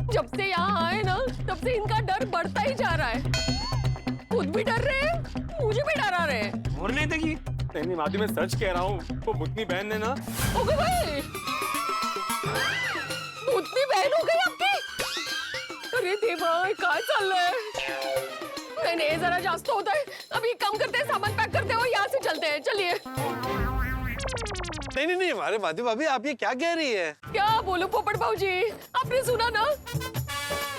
जब से यहाँ आए ना तब से इनका डर बढ़ता ही जा रहा है। खुद भी डर रहे हैं, मुझे भी डरा रहे हैं। और नहीं देखी? नहीं माधवी मैं सच कह रहा हूँ, वो भूतनी बहन ने ना। ओके भाई, भूतनी बहन हो गई आपकी? अरे देवा, क्या चल रहा है? नहीं जरा जास्त होता है। अभी काम करते हैं, सामान पैक करते हैं और यहाँ से चलते हैं। चलिए। नहीं हमारे माधवी भाभी, आप ये क्या कह रही है? क्या बोलो पोपट भाऊजी, आपने सुना ना,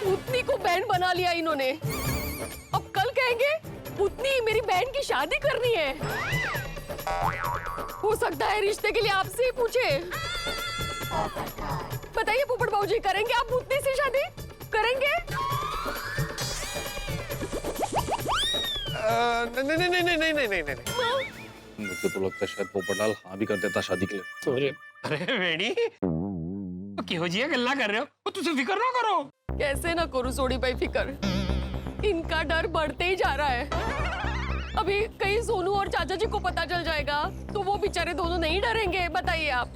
भूतनी को बहन बना लिया इन्होंने। अब कल कहेंगे भूतनी मेरी बहन की शादी करनी है। हो सकता है रिश्ते के लिए आपसे ही पूछे। बताइए पोपट भाऊजी, करेंगे आप भूतनी से शादी? करेंगे? नहीं। मुझे तो लगता है शायद पोपटलाल हाँ भी कर देता शादी के लिए। अरे वेणी, तो क्यों जी गल्ला कर रहे हो? तुझे फिक्र ना करो। कैसे ना करूं सोडी भाई फिकर, इनका डर बढ़ते ही जा रहा है। अभी कहीं सोनू और चाचा जी को पता चल जाएगा तो वो बेचारे दोनों नहीं डरेंगे? बताइए आप।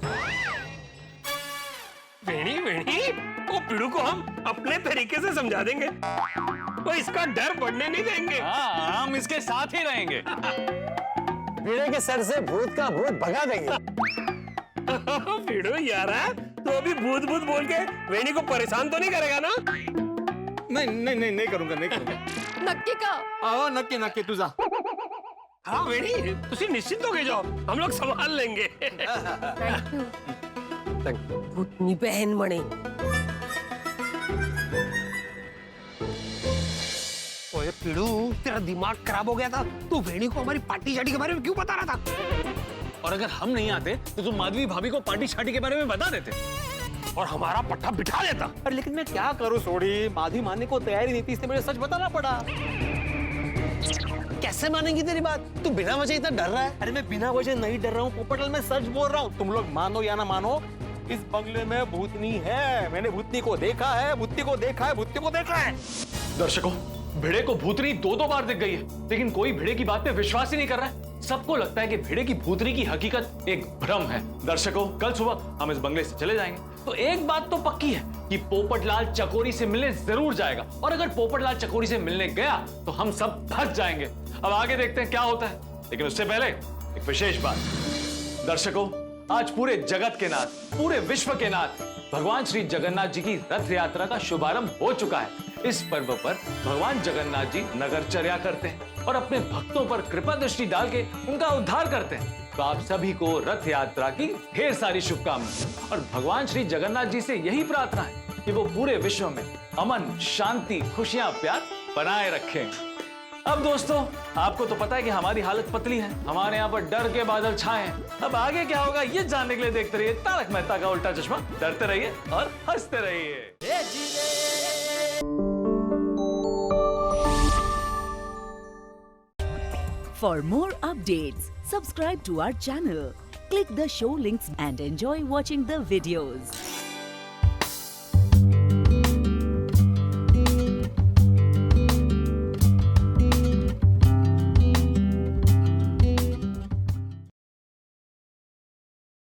वेणी वो पिड़ू को हम अपने तरीके से समझा देंगे, तो इसका डर बढ़ने नहीं देंगे। हाँ, हम इसके साथ ही रहेंगे। भिड़े के सर से भूत का भूत भगा देंगे। पिड़ू यार, तो अभी भूत बोल के वेणी को परेशान तो नहीं करेगा ना? नहीं करूंगा। नक्की का? हाँ नक्की तू जा। हाँ वेणी, तुसी निश्चिंत हो गए जाओ, हम लोग संभाल लेंगे। भूतनी बहन बने। ओए पिड़ू, तेरा दिमाग खराब हो गया था। तू वेणी को हमारी पार्टी शार्टी के बारे में क्यों बता रहा था? और अगर हम नहीं आते तो तुम माधवी भाभी को पार्टी शार्टी के बारे में बता देते और हमारा पट्टा बिठा देता। अरे लेकिन मैं क्या करूं सोडी, माधवी मानने को तैयार ही नहीं थी, इसलिए मुझे सच बताना पड़ा। कैसे मानेंगी तेरी बात? तू बिना वजह इतना डर रहा है? अरे मैं बिना वजह नहीं डर रहा हूँ पोपटलाल, मैं सच बोल रहा हूँ। तुम लोग मानो या ना मानो, इस बंगले में भूतनी है। मैंने भूतनी को देखा है, भूतनी को देखा है, भूतनी को देखा है। दर्शकों, भिड़े को भूतनी 2-2 बार दिख गई है, लेकिन कोई भिड़े की बात पे विश्वास ही नहीं कर रहा है। सबको लगता है कि भिड़े की भूतनी की हकीकत एक भ्रम है। दर्शकों, कल सुबह हम इस बंगले से चले जाएंगे, तो एक बात तो पक्की है कि पोपटलाल चकोरी से मिलने जरूर जाएगा, और अगर पोपटलाल चकोरी से मिलने गया तो हम सब फंस जाएंगे। अब आगे देखते हैं क्या होता है, लेकिन उससे पहले एक विशेष बात। दर्शकों, आज पूरे जगत के नाथ, पूरे विश्व के नाथ भगवान श्री जगन्नाथ जी की रथ यात्रा का शुभारंभ हो चुका है। इस पर्व पर भगवान जगन्नाथ जी नगरचर्या करते हैं और अपने भक्तों पर कृपा दृष्टि डाल के उनका उद्धार करते हैं। तो आप सभी को रथ यात्रा की ढेर सारी शुभकामनाएं, और भगवान श्री जगन्नाथ जी से यही प्रार्थना है कि वो पूरे विश्व में अमन, शांति, खुशियां, प्यार बनाए रखें। अब दोस्तों, आपको तो पता है कि हमारी हालत पतली है, हमारे यहाँ पर डर के बादल छाए हैं। अब आगे क्या होगा ये जानने के लिए देखते रहिए तारक मेहता का उल्टा चश्मा। डरते रहिए और हंसते रहिए। For more updates, subscribe to our channel, click the show links and enjoy watching the videos.